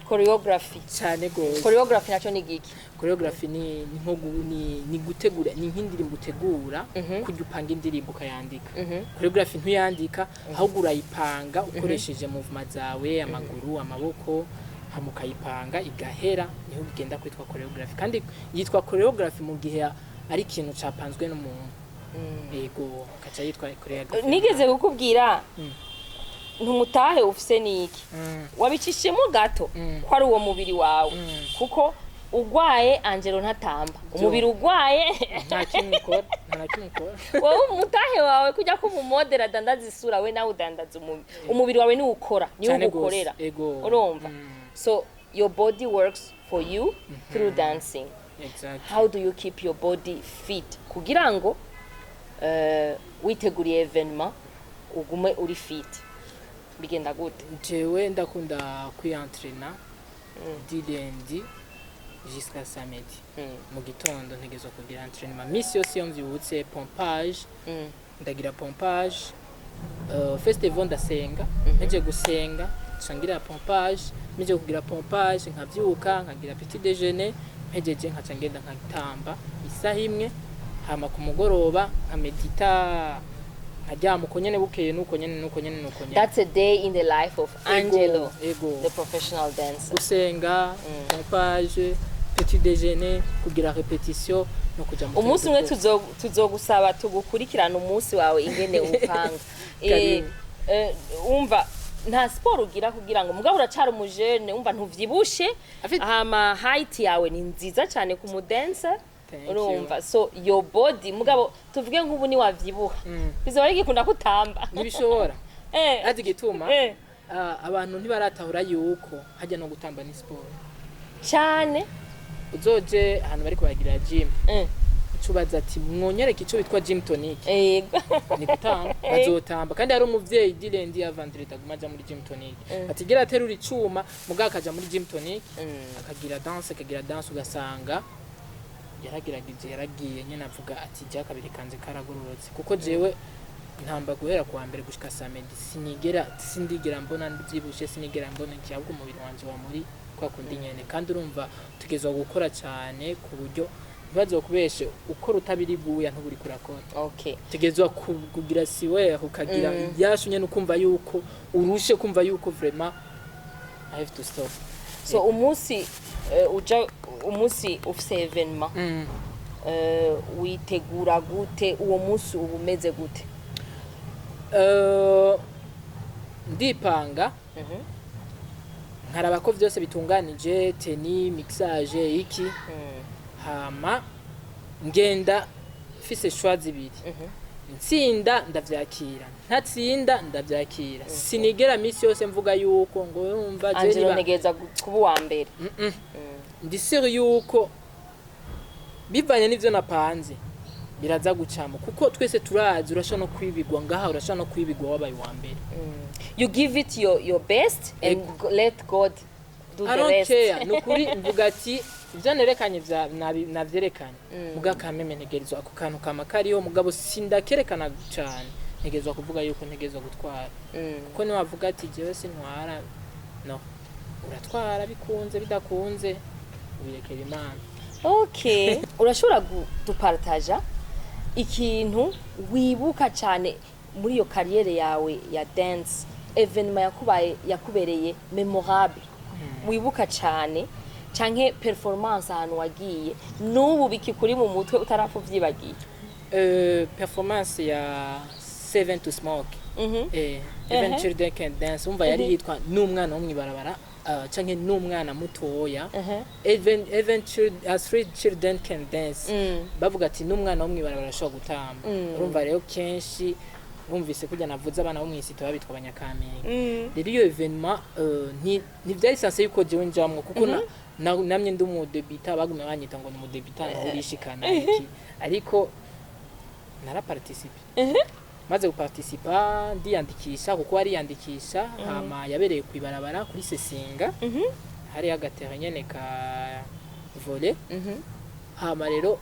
[SPEAKER 2] choreography
[SPEAKER 1] cyane gose.
[SPEAKER 2] Choreography naco ni giki?
[SPEAKER 1] Choreography ni gutegura, ni nk'indirimbo utegura kujya upanga indirimbo ukayandika. Choreography ntuyandika ahubwo urayipanga ukoresheje movement zawe, amaguru, amaboko, hamukayipanga igahera, niho bigenda kwitwa choreography. Kandi yitwa choreography mu gihe ari ikintu capanzwe n'umuntu. Yego kaca yitwa choreography.
[SPEAKER 2] Nigeze kukubwira ntumutahe ufise niki wabicishemo gato ko ari uwo mubiri wawe kuko ugwaye Angelo ntatamba umubiri ugwaye
[SPEAKER 1] nta kintu ukora
[SPEAKER 2] wowe umutahe wawe kujya ko umumodera dandaza isura we nawe udandaza umubiri wawe ni ukora ni ugukorera urumva so your body works for you through dancing.
[SPEAKER 1] Exactly.
[SPEAKER 2] How do you keep your body fit kugira ngo witeguriye evenement ugume uri fit bigenda gute?
[SPEAKER 1] Jewe ndakunda kwientraîner du lundi jusqu'à samedi. Mu gitondo ntegezo kugira entraînement misi yose yo mvyutse pompage ndagira pompage festival ndasenga nje gusenga cangira pompage mije kugira pompage nkavyuka nkagira petit déjeuner mpejeje nkaca ngenda nkatamba isaha imwe hama ku mugoroba nkamedita Ajya mukonyene bukeye nuko nyene.
[SPEAKER 2] That's a day in the life of Angelo, the professional dancer.
[SPEAKER 1] Gusenga, pompage, petit déjeuner, kugira repetition no kuja mu.
[SPEAKER 2] Umunsi umwe tuzogusaba tugukurikirana umunsi wawe ingene upanga. Umva nta sport ugira kugira ngo mugabo uracara umujene umva ntuvyibushe hama height yawe ni nziza cyane ku mudancer. Urumva so your body mugabo tuvuge nk'ubu ni wavyibuha bizoba igikunda kutamba
[SPEAKER 1] nibishobora ati gituma abantu ntibaratahura yuko hajya no gutamba ni sport
[SPEAKER 2] cyane
[SPEAKER 1] uzoje ahantu bari kubagira gym ucubaza ati mwonyereka ico bitwa gym tonic
[SPEAKER 2] yego
[SPEAKER 1] ni gutamba bazotamba kandi hari umuvyeyi dilendi ya vendredi agumaja muri gym tonic atigira aterura icuma mugaka akaja muri gym tonic akagira danse ugasanga yaragiye nyene avuga ati jya kabiri kanze karagororotse kuko jewe ntamba guhera kwa mbere gushika samedi sindigera mbona ndibyibushe sinigera mbona cyabwo umubiri wanje wa muri kwa kundi nyene kandi urumva tugezwa gukora cyane ku buryo ntibazo kubeshe ukora utabiri buya ntuburi kurakora tugezwa kugira siwe ukagira yashunye nukumva yuko urushe kumva yuko vraiment I have to stop.
[SPEAKER 2] So umunsi umunsi ufise evenement witegura gute uwo munsi ubumeze gute?
[SPEAKER 1] Ndipanga nkaraba ko byose bitunganije teni mixage iki hama ngenda fise choix zibiri ntsinda ndavyakira ntatsinda ndavyakira sinigera misi yose mvuga yuko ngo yumva je
[SPEAKER 2] Angelo negeza kuba wa mbere
[SPEAKER 1] ndi sure yuko bivanye n'ivyo napanze biraza gucamo kuko twese turazi urashaka no kwibigwa ngaha urashaka no kwibigwa wabaye wa mbere.
[SPEAKER 2] You give it your best and let God do the rest.
[SPEAKER 1] Nukuri mvuga ati ivyo nerekanye navyerekanye muga kameme ntegerezwa ako kantu kama kariho mugabo sindakerekana cyane ntegerezwa kuvuga yuko ntegerezwa gutwara kuko ni wavuga ati jewe sintwara no uratwara bikunze bidakunze ubirekera Imana.
[SPEAKER 2] Okay. Urashobora gupartaja ikintu wibuka cyane muri iyo kariyere yawe ya dance evenement yakubereye memorable wibuka cyane canke performance ahantu wagiye n'ubu bikikuri mu mutwe utarafu vyibagiye?
[SPEAKER 1] Performance ya Seven to Smoke Even Children Can Dance umva yari yitwa n'umwana wo mwibarabara canke n'umwana mutoya even three children can dance bavuga ati n'umwana wo mwibarabara ashobora gutamba urumva rero kenshi bumvise kujya navuze abana bo mwisito babitwa abanyakamenge rero iyo evenement ni byari sanse yuko jewe njamwe kuko namye ndi mu debita bagumye banyita ngo ni mu debita urishikana iki ariko nara participe maze guparticipa ndiyandikisha kuko ariyandikisha hama yabereye kwibarabara kuri Sesinga hari agaterrain nyene ka volley hama rero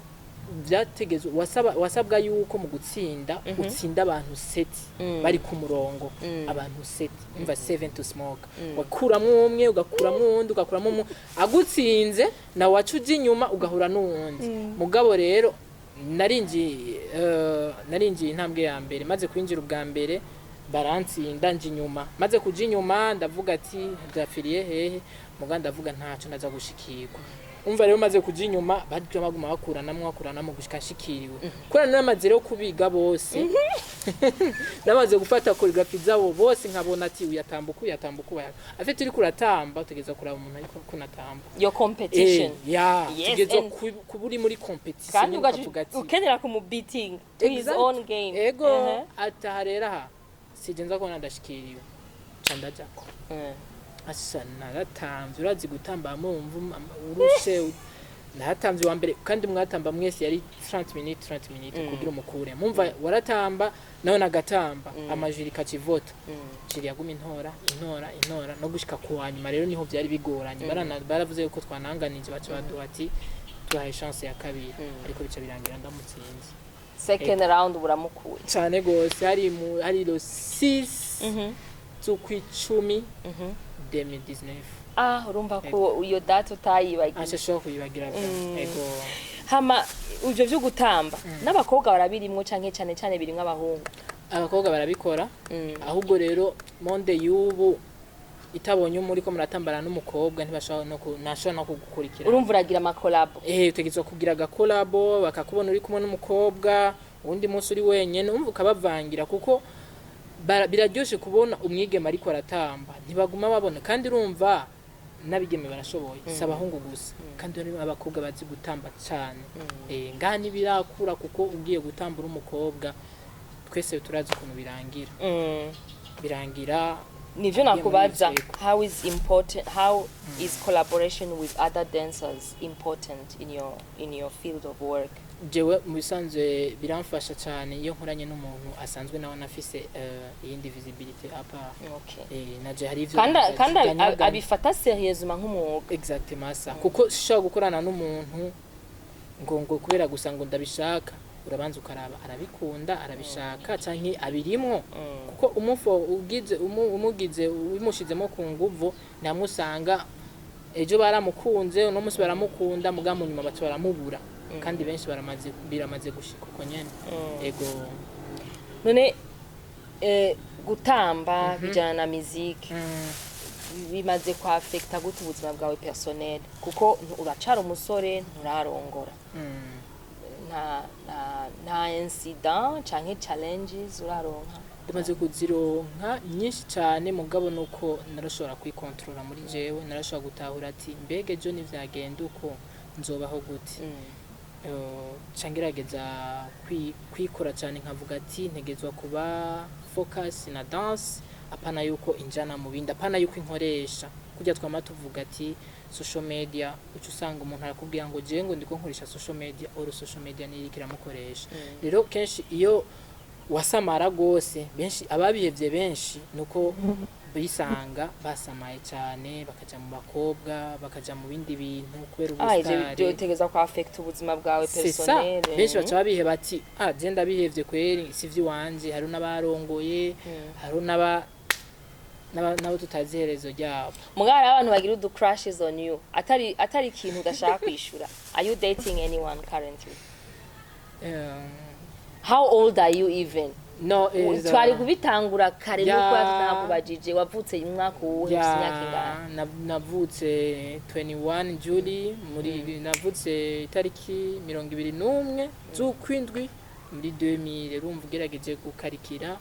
[SPEAKER 1] byategezwe wasabwa yuko mu gutsinda utsinda abantu 7 bari ku murongo abantu 7 umva 7 to smoke wakuramwe umwe ugakuramwe undi ugakuramwe agutsinze na wacuji inyuma ugahura n'uwundi mugabo rero narinji intambwe ya mbere maze kwinjira ubwa mbere barantsinda nje inyuma maze kuja inyuma ndavuga ati byafiriye hehe muganda ndavuga ntaco naza gushikirwa umva rero maze kuja inyuma badyo maguma bakuranamo gushika shikiriwe kora namaze rero kubiga bose namaze gufata choreography zabo bose nkabona ati uyatambuka afite uri kuratamba utegeza kuraba umuntu ariko kunatamba
[SPEAKER 2] your competition
[SPEAKER 1] tugeza kuburi muri competition
[SPEAKER 2] ukenera ku beating to his own game
[SPEAKER 1] ego ataharera sijenza ko ndashikiriwe candajako asa naratamvye urazi gutamba mumva urushe naratamvye wa mbere kandi mwatamba mwese yari 30 minutes kugira umukure mumva waratamba nawe nagatamba amajiri kacivota ciri yaguma intora no gushika kuwanyuma rero niho byari bigoranye baravuze yuko twananganije bacu baduhati tuhaye chance ya kabiri ariko bica birangira ndamutsinze
[SPEAKER 2] second round buramukuye
[SPEAKER 1] cyane gose hari lo 6 z'ukwicumi 2019
[SPEAKER 2] urumva ko iyo data utayibagiye
[SPEAKER 1] ashobora kuyibagira ego
[SPEAKER 2] hama ivyo byo gutamba n'abakobwa barabirimwo canke cyane birimwe abahungu
[SPEAKER 1] abakobwa barabikora ahubwo rero monde y'ubu itabonye muri ko muratambara n'umukobwa ntibashobora no kugukurikira
[SPEAKER 2] urumva uragira ama collab
[SPEAKER 1] utegezwa kugira aga collab bakakubona uri kumwe n'umukobwa undi munsi uri wenyene umva ukabavangira kuko biraryoshe kubona umwigeme ariko aratamba ntibaguma babona kandi urumva nabigeme barashoboye sabahungu gusa kandi abakobwa bazi gutamba cyane ngani birakura kuko ugiye gutambura umukobwa twese turazi ukuntu birangira
[SPEAKER 2] nivyo nakubaza how is collaboration with other dancers important in your field of work
[SPEAKER 1] jewe mu bisanzwe biramfasha cyane iyo nkoranye n'umuntu asanzwe nawe nafise iyindi visibility apa naje hari ivyo
[SPEAKER 2] kandi abifata seriousement nk'umwuga
[SPEAKER 1] exactement ça kuko shaka gukorana n'umuntu ngo kubera gusa ngo ndabishaka urabanza ukaraba arabikunda arabishaka canke abirimwo kuko umugize umushizemo ku nguvu namusanga ejo baramukunze no musi baramukunda mugamu nyuma bacu baramubura kandi benshi biramaze gushika uko nyene ego
[SPEAKER 2] none gutamba bijana na musique bimaze kwa affecta gute ubuzima bwawe personnel kuko uracara umusore nturarongora nta incident canke challenges uraronka
[SPEAKER 1] bimaze kuzironka nyinshi cyane mugabo nuko narashobora kwikontrola muri jewe narashobora gutahura ati mbege jo nivyagenda uko nzobaho gute cangerageza kwikora cyane nkavuga ati ntegezwa kuba focus na dance apana yuko injana mu bindi apana yuko inkoresha kujya twama tuvuga ati social media ucu usanga umuntu arakubwira ngo je ngo ndiko nkoresha social media nirikira mukoresha rero kenshi iyo wasamara gose benshi ababihevye benshi nuko bisanga basamaye cyane bakaja mu bakobwa bakaja mu bindi bintu kubera ubustari
[SPEAKER 2] byo tegeza kwa affect ubuzima bwawe personnel
[SPEAKER 1] benshi bacha babiheba ati je ndabihevye kweri sivyi wanje hari n'abarongoye hari nabo tutazi herezo ryabo
[SPEAKER 2] mugara abantu bagira udu crashes on you atari ikintu udashaka kwishura are you dating anyone currently how old are you even
[SPEAKER 1] no
[SPEAKER 2] twari kubitangura kare nuko yatakubajije wavutse umwaka uwuhe imyaka ingana
[SPEAKER 1] navutse 21 July muri navutse itariki 21 z'ukwindwi muri 2000 urumva ugerageje gukarikira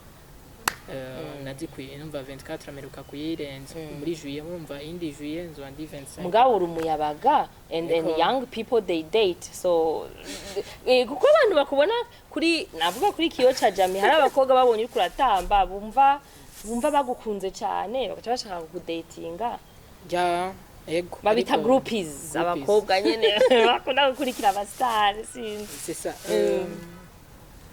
[SPEAKER 1] nazikwiye numva 24 ameruka kuyirenza muri juillet umva indi juillet nzo andi 25
[SPEAKER 2] mugabo urumuyabaga and young people they date so kuko abantu bakubona kuri navuga kuri kiyo cha Jami hari abakobwa babonye uri kuratamba bumva bagukunze cyane bagaca bashaka kudatinga
[SPEAKER 1] ego
[SPEAKER 2] babita groupies abakobwa nyene bakunda gukurikira abastar sinzi
[SPEAKER 1] c'est ça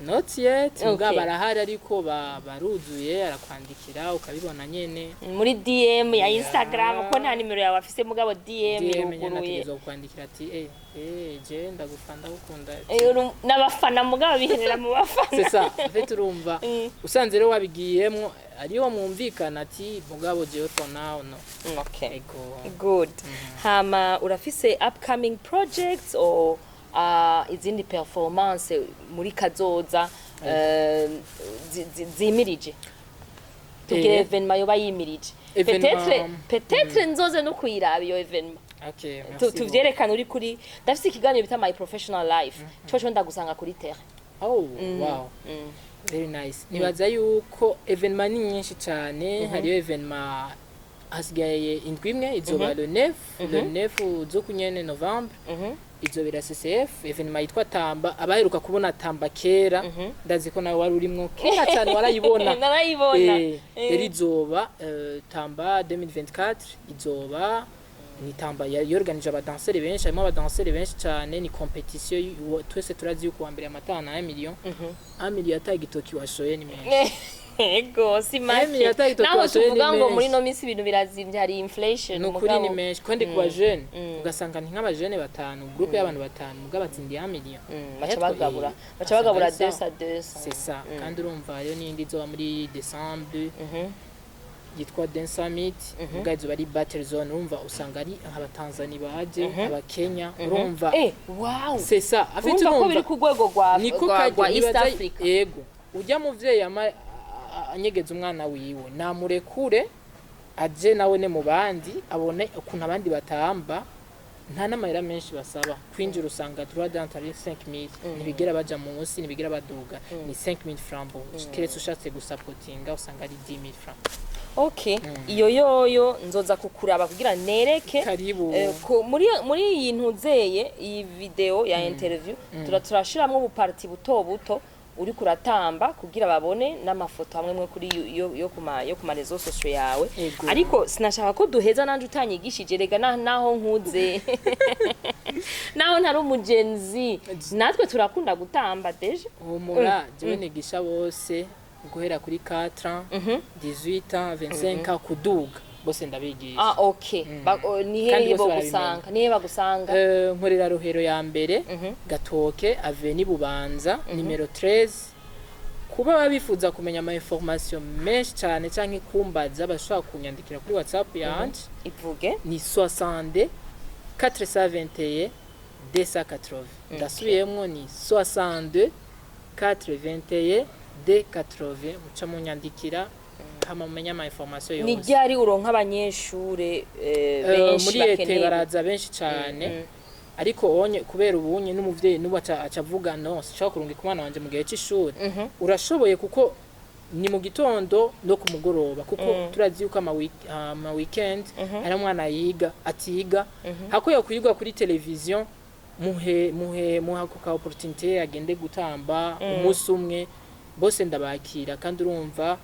[SPEAKER 1] not yet
[SPEAKER 2] Okay.
[SPEAKER 1] muga barahari ariko baruzuye arakwandikira ukabibona nyene
[SPEAKER 2] muri DM ya Instagram ko nta nimero yawe afise mugabo DM
[SPEAKER 1] nyene
[SPEAKER 2] iruguruye
[SPEAKER 1] ategerezwa kukwandikira ati je ndagufanda gukunda
[SPEAKER 2] n'abafana mugabo biherera mu bafana
[SPEAKER 1] c'est ça en fait urumva usanze rero wabigiyemwo ariyo mwumvikana ati mugabo jewe for now no
[SPEAKER 2] okay
[SPEAKER 1] ego
[SPEAKER 2] good hama urafise upcoming projects or izindi performance muri kazoza zimirije tugire evenement yoba yimirije peut-être nzoze no kuyiraba iyo evenement
[SPEAKER 1] okay merci
[SPEAKER 2] tuvyerekana uri kuri ndafise ikiganiro bita my professional life cyo ndagusanga kuri terre
[SPEAKER 1] oh wow very nice nibaza yuko evenement ni nyinshi cyane hariyo evenement hasigaye indwi imwe izoba le 9 zo kunyene November izobera CCF evenement yitwa Tamba abaheruka kubona Tamba kera ndazi ko nawe wari urimwo kera cyane warayibona rero izoba Tamba 2024 izoba ni Tamba yorganije abadanseri benshi harimo abadanseri benshi cyane ni competition twese turazi yuko wa mbere amatana 1 million 1 million atagitoki washoye ni menshi
[SPEAKER 2] ego si make naho tuvuga ngo muri no minsi ibintu birazimvye hari inflation
[SPEAKER 1] nukuri ni menshi kandi kuba jeune ugasanga nti nk'aba jeune batanu groupe y'abantu batanu muga batsindiye 1 million
[SPEAKER 2] baca bagabura 2
[SPEAKER 1] c'est ça kandi urumva rero n'indi zo muri décembre yitwa Dance Summit muga izo bari battle zone urumva usanga ari abatanzania baje abakenya urumva
[SPEAKER 2] wow
[SPEAKER 1] c'est ça
[SPEAKER 2] afite urumva ko biri ku rwego rwa East Africa
[SPEAKER 1] yego ujya muvyeyi anyegeza umwana wiwe namurekure aje nawe ne mu bandi abone ukuntu abandi batamba nta n'amahera menshi basaba kwinjira usanga droit d'entrée 5000 nibigera baja munsi nibigera baduga ni 5000 francs keretse ushatse gusupportinga usanga ari 10000 francs
[SPEAKER 2] okay iyo yoyo nzoza kukuraba kugira nereke muri iyi ntuzeye iyi video ya interview turashiramwe ubuparti buto uri kuratamba kugira babone n'amafoto hamwe mwe kuri yo kuma rezo social yawe ariko sinashaka ko duheza nanje utanyigishije rega naho nkuze naho ntari umugenzi natwe turakunda gutamba deje
[SPEAKER 1] humura jewe nigisha bose guhera kuri 4 18 25 kuduga bose ndabigisha
[SPEAKER 2] okay nihe bagusanga
[SPEAKER 1] nkorera Rohero ya mbere Gatoke Avenue Bubanza numero 13 kuba babifuza kumenya ama information menshi cyane canke kumbaza bashaka kunyandikira kuri WhatsApp yanje
[SPEAKER 2] ivuge
[SPEAKER 1] ni 60 421 280 ndasubiyemwo ni 62 421 280 muca munyandikira kama mumenya ama information yose
[SPEAKER 2] ni ryari uronka abanyeshure benshi
[SPEAKER 1] muri ete baraza benshi cyane ariko onye kubera ubunye n'umuvyeyi nubaca acavuga no shaka kurunga kumwana wanje mu gihe cy'ishuri urashoboye kuko ni mu gitondo no ku mugoroba kuko turazi yuko ama weekend ari umwana yiga atiga hako yakwiga kuri television muhe ka opportunité agende gutamba umunsi umwe bose ndabakira kandi urumva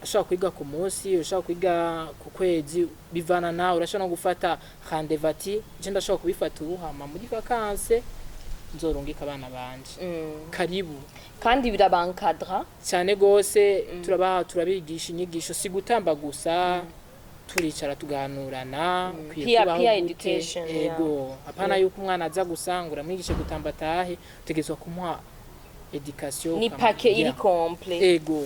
[SPEAKER 1] ashaka kwiga ku munsi ushaka kwiga ku kwezi bivana nawe urashaka no gufata rendez-vous je ndashaka kubifata ubuhama muri vacances nzorungika abana banje karibu
[SPEAKER 2] kandi birabankadra
[SPEAKER 1] cyane gose turabigisha inyigisho si gutamba gusa turicara tuganurana
[SPEAKER 2] peer education
[SPEAKER 1] ego apana yuko umwana aza gusangura mwigishe gutamba tahe tegezwa kumuha education
[SPEAKER 2] ni paquet iri complet
[SPEAKER 1] ego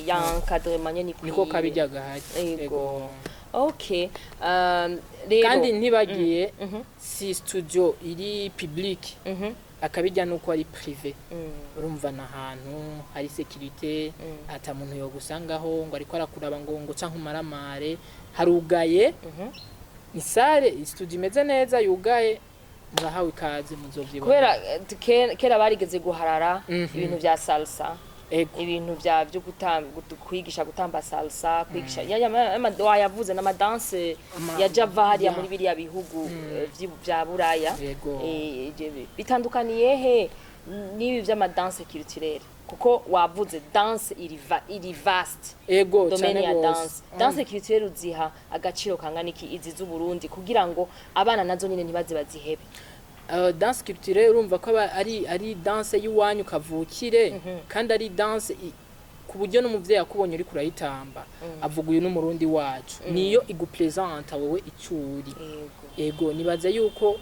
[SPEAKER 2] ya encadrement ni
[SPEAKER 1] niko kabijyaga haje
[SPEAKER 2] ego okay
[SPEAKER 1] kandi ntibagiye si studio iri public akabijya nuko ari privé urumva na hantu hari sécurité ata muntu yo gusangaho ngo ariko arakuraba ngo canke umaramare harugaye ni sale studio imeze neza yugaye murahawe ikaze muzovyibona
[SPEAKER 2] kubera kera barigeze guharara ibintu vya salsa ibintu byo kwigisha gutamba salsa kwigisha yavuze n'ama dance ya Java hariya muri biriya bihugu vya Buraya bitandukaniye he nibi vy'ama dance culturelle kuko wavuze dance iri vast domaine ya dance culturelle uziha agaciro kangana iki izi z'u Burundi kugira ngo abana nazo nyine ntibaze bazihebe
[SPEAKER 1] danse culturelle urumva ko ari danse y'iwanyu kavukire kandi ari danse ku buryo n'umuvyeyi akubonye uri kurayitamba avuga uyu n'umurundi wacu niyo igupresenta wowe icuri ego nibaza yuko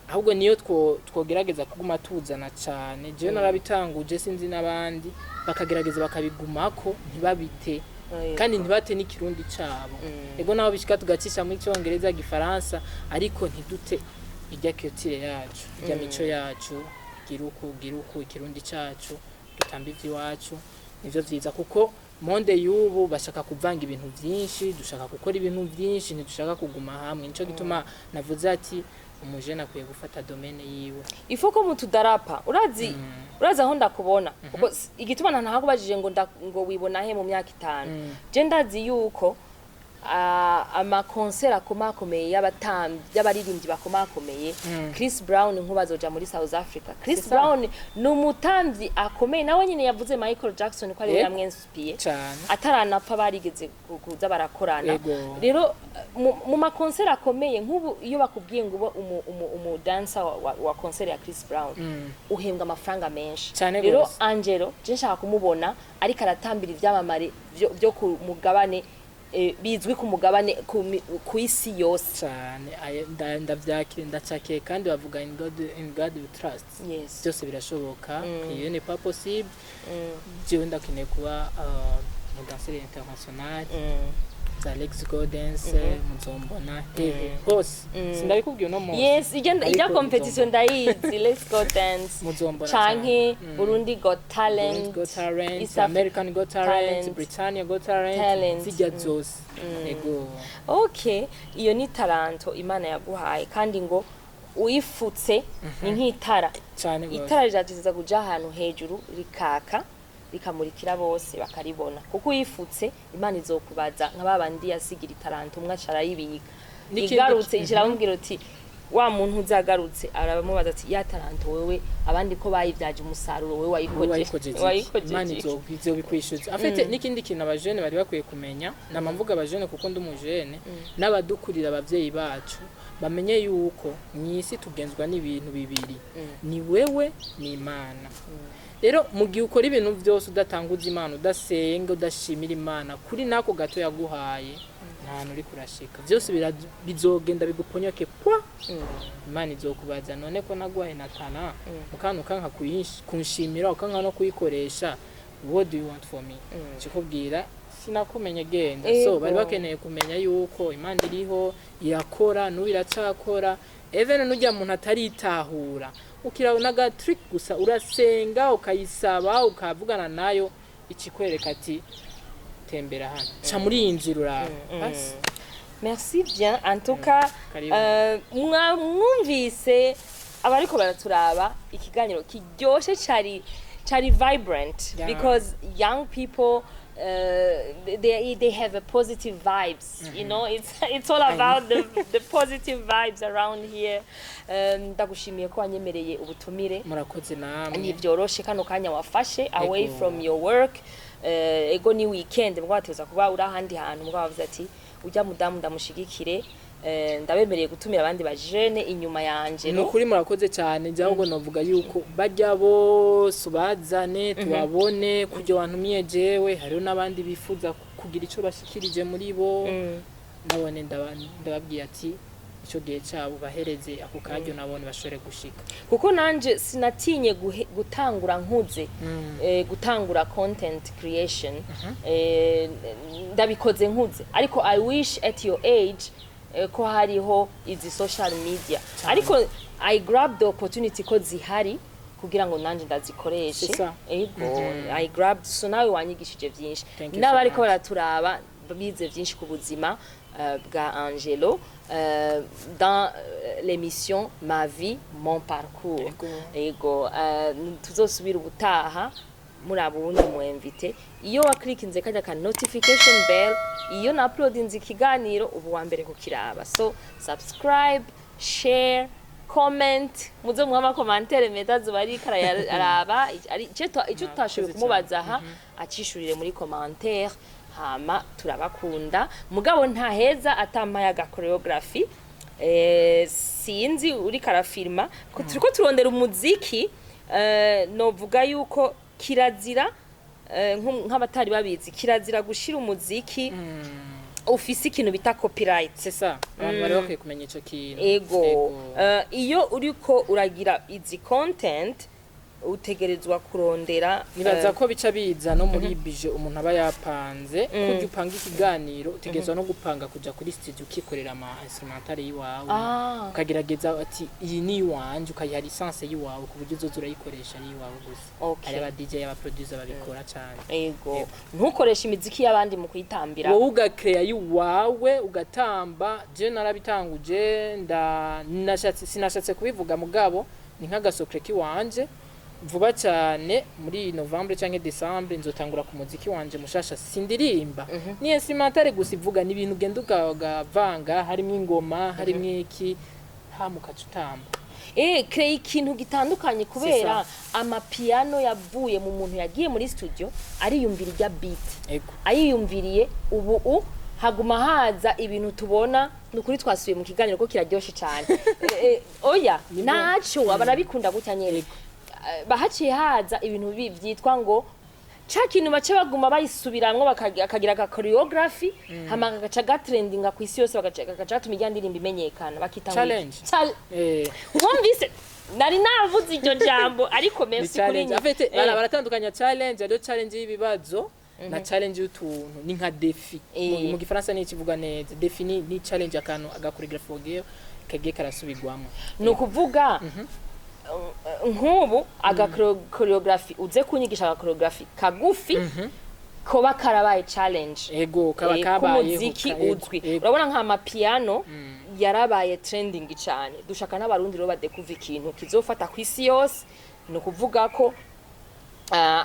[SPEAKER 1] ahubwo niyo twogerageza kuguma tuzana cyane jewe narabitanguje sinzi n'abandi bakagerageza bakabigumako ntibabite kandi ntibate n'ikirundi cabo ego naho bishika tugacisha muri cyongereza gifaransa ariko ntidute irya culture yacu irya mico yacu giruku ikirundi cacu dutamba ivy'iwacu nivyo vyiza kuko monde y'ubu bashaka kuvanga ibintu vyinshi dushaka gukora ibintu vyinshi ntidushaka kuguma hamwe nico gituma navuze ati umujene akwiye gufata domaine yiwe
[SPEAKER 2] ifo ko mutudarapa urazi aho ndakubona kuko igituma ntakubajije ngo wibona he mu myaka 5 je ndazi yuko ama concert akomakomeye y'abaririmbyi bakomakomeye Chris Brown nkubazoja muri South Africa Chris Brown n'umutamvyi akomeye nawe nyine yavuze Michael Jackson ko ari yamwenspiye ataranapfa barigeze kuza barakorana rero mu ma concert akomeye nk'ubu iyo bakubwiye ngo umu dancer wa concert ya Chris Brown uhembwa amafaranga menshi rero Angelo je nshaka kumubona ariko aratambira ivyamamare byo ku mugabane bizwi ku mugabane ku isi yose
[SPEAKER 1] cyane ndavyakire ndacakiye kandi bavuga in God we trust byose birashoboka iyo n'est pas possible jewe ndakeneye kuba mu danseur international Alex Godens muzombona hose sindabikubwiye no mo
[SPEAKER 2] ijya competition ndayizi Let's Go Dance
[SPEAKER 1] muzombona
[SPEAKER 2] canke Burundi Got Talent
[SPEAKER 1] East American Got Talent Britannia Got Talent zijya zose ego
[SPEAKER 2] okay iyo ni taranto Imana yaguhaye kandi ngo uyifutse ni nk'itara itara rijatiza kuja ahantu hejuru rikaka bikamurikira bose bakaribona kuko uyifutse Imana izokubaza nk'ababandi yasigira itaranto umwe acarayibika igarutse ikiramubwira uti wa muntu uzagarutse arabamubaza ati ya taranto wewe abandi ko bayivyaje umusaruro wewe wayikoje
[SPEAKER 1] Imana izobikwishuza afite n'ikindi kintu abajene bari bakwiye kumenya namamvuga abajene kuko ndumujene n'abadukurira abavyeyi bacu bamenye yuko mwisi tugenzwa n'ibintu bibiri ni wewe ni Imana rero mu gihe ukora ibintu byose udatanguza Imana udasenga udashimira Imana kuri nako gato yaguhaye nta nuri kurashika byose bizogenda biguponyoke kwa Imana izokubaza none ko naguhaye natana mukanu kanka kunshimira ukanka no kuyikoresha what do you want for me chikubwira sinakumenye genda so bari bakeneye kumenya yuko Imana iriho irakora n'ubiracakora even nujya muntu ataritahura ukirauna ga trick gusa urasenga ukayisaba ukavugana nayo ikikwereka ati tembera hano cha muri iyi nzira uraba
[SPEAKER 2] merci bien en tout cas mwumvise abariko baraturaba ikiganiro kiryoshe cari vibrant because young people they have a positive vibes you know it's all about the positive vibes around here ndagushimiye ko wanyemereye ubutumire
[SPEAKER 1] murakoze namwe
[SPEAKER 2] ni byoroshe kano kanya wafashe away from your work ego ni weekend mwateza kuba uri ahandi hantu mwavuze ati ujya mudamu ndamushigikire ndabemereye gutumira abandi bajene inyuma yanje
[SPEAKER 1] no kuri murakoze cyane ahubwo novuga yuko bajya bose bazane tubabone kujya wantumiye jewe hariho nabandi bifuza kugira ico bashikirije muri bo nabone ndababwiye ati ico gihe cyabo bahereze ako karyo nabone bashore gushika
[SPEAKER 2] kuko nanje sinatinye gutangura nkuze gutangura content creation ndabikoze nkuze ariko I wish at your age ko hariho izi social media ariko I grabbed the opportunity ko zihari kugira ngo nanje ndazikoreshe ego I grabbed so nawe wanyigishije byinshi n'abariko baraturaba bize byinshi ku buzima bwa Angelo dans l'émission Ma vie mon parcours ego tuzosubira ubutaha muri abundi mu invite iyo waklikinze kajya ka notification bell iyo na uploadinze ikiganiro ubu wa mbere kukiraba so subscribe share comment muzo muhama commentaire metazo bari kararaba icyo tashoboye kumubaza aha acishurire muri commentaire hama turabakunda mugabo ntaheza atampaye aga choreography sinzi uri karafirma ko turiko turondera umuziki novuga yuko kirazira nk'abatari babizi kirazira gushira umuziki ufise ikintu bita copyright.
[SPEAKER 1] C'est ça. Abantu bari bakwiye kumenya ico kintu.
[SPEAKER 2] Ego. Iyo uriko uragira izi content utegerezwa kurondera
[SPEAKER 1] nibaza ko bica biza no muri bije umuntu aba yapanze kujya upanga ikiganiro utegerezwa no gupanga kuja kuri studio ukikorera ama instrumental yiwawe ukagerageza ati iyi ni wanje ukayiha license yiwawe ku buryo uzoza urayikoresha ari yiwawe gusa. Ari aba DJ aba producer babikora cyane.
[SPEAKER 2] Ego. Ntukoresha imiziki y'abandi mu kuyitambira.
[SPEAKER 1] Wowe ugakrea yiwawe ugatamba je narabitanguje sinashatse kubivuga mugabo ni nk'agasokre kiwanje vuba cyane muri Novembre cyangwa December nzotangura ku muziki wanje mushasha sindirimba ni instrumental gusa ivuga ni ibintu genda ugavanga harimo ingoma harimo iki hamukacutamba
[SPEAKER 2] crée ikintu gitandukanye kubera amapiano yavuye mu muntu yagiye muri studio ariyumvira irya beat ayiyumviriye ubu haguma haza ibintu tubona nukuri twasubiye mu kiganiro ko kiraryoshe cyane oya naco abanabikunda gutya nyene bahaciye haza ibintu byitwa ngo ca kintu bace baguma bayisubiramwo bakagira ka choreography hama gaca gatrendinga ku isi yose bagaca tumijya ndirimba imenyekana bakita
[SPEAKER 1] challenge
[SPEAKER 2] wumvise nari navuze iryo jambo ariko merci kuri
[SPEAKER 1] nyine afite baratandukanya challenge ariyo challenge y'ibibazo na challenge y'utuntu ni nka défi mu gifaransa ni ikivuga neza défi ni challenge akantu agakoreography kagiye karasubirwamo
[SPEAKER 2] ni ukuvuga nk'ubu aga choreography uze kunyigisha aga choreography kagufi koba karabaye challenge
[SPEAKER 1] ego kaba kabaye
[SPEAKER 2] muziki uzwi urabona nka amapiano yarabaye trending cyane dushaka n'abarundi ro badekuva ikintu kizofata ku isi yose no kuvuga ko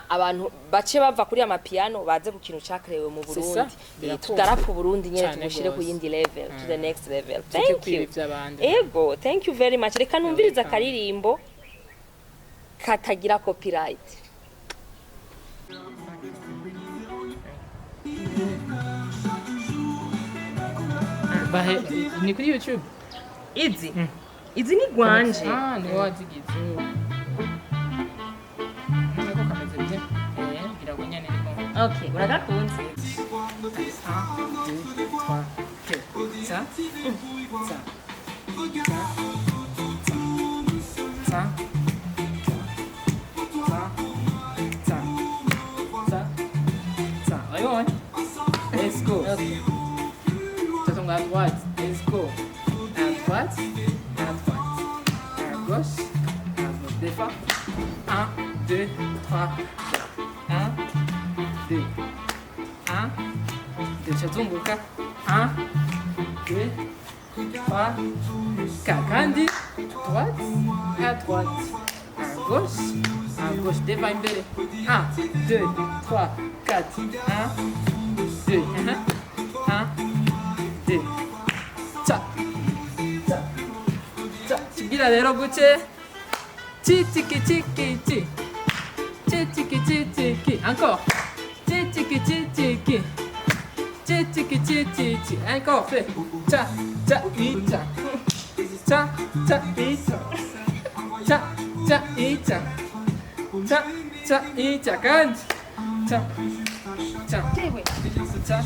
[SPEAKER 2] abantu bace bava kuri amapiano baze ku kintu cyakerewe mu Burundi tudarapu Burundi nyene tumushire ku yindi level to the next level. Thank you ego, thank you very much. Reka numviriza karirimbo katagira copyright.
[SPEAKER 1] Bahe ni kuri YouTube
[SPEAKER 2] izi ni gwanje
[SPEAKER 1] ni wazigize
[SPEAKER 2] okay, uragakunze.
[SPEAKER 1] Let's go. Tatong à droite. Let's go. À droite. À droite. À gauche. À gauche. Des fois. 1, 2, 3, 1, 2, 1, 2, chazunguka, 1, 2, 3, 4, kandi, droite, à droite, à gauche, devant imbere, 1, 2, 3, 4, 1, 2, 1, 2, cha, cha, cha, chigira rero guce, chiki chiki chi. Chiki chiki encore chiki chiki chiki chiki encore fais cha cha icha cha cha icha cha cha icha cha cha icha kan cha cha cha cha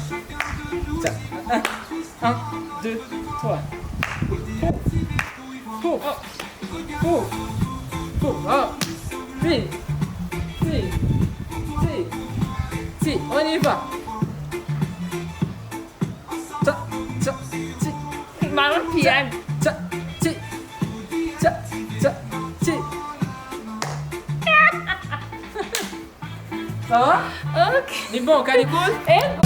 [SPEAKER 1] 1 2 3 Si, on y va. Cha, cha, chi.
[SPEAKER 2] Mama piano.
[SPEAKER 1] Cha, chi. Cha, cha, chi. Ça va?
[SPEAKER 2] Ok.
[SPEAKER 1] Ni bon, Caricule?
[SPEAKER 2] Ego.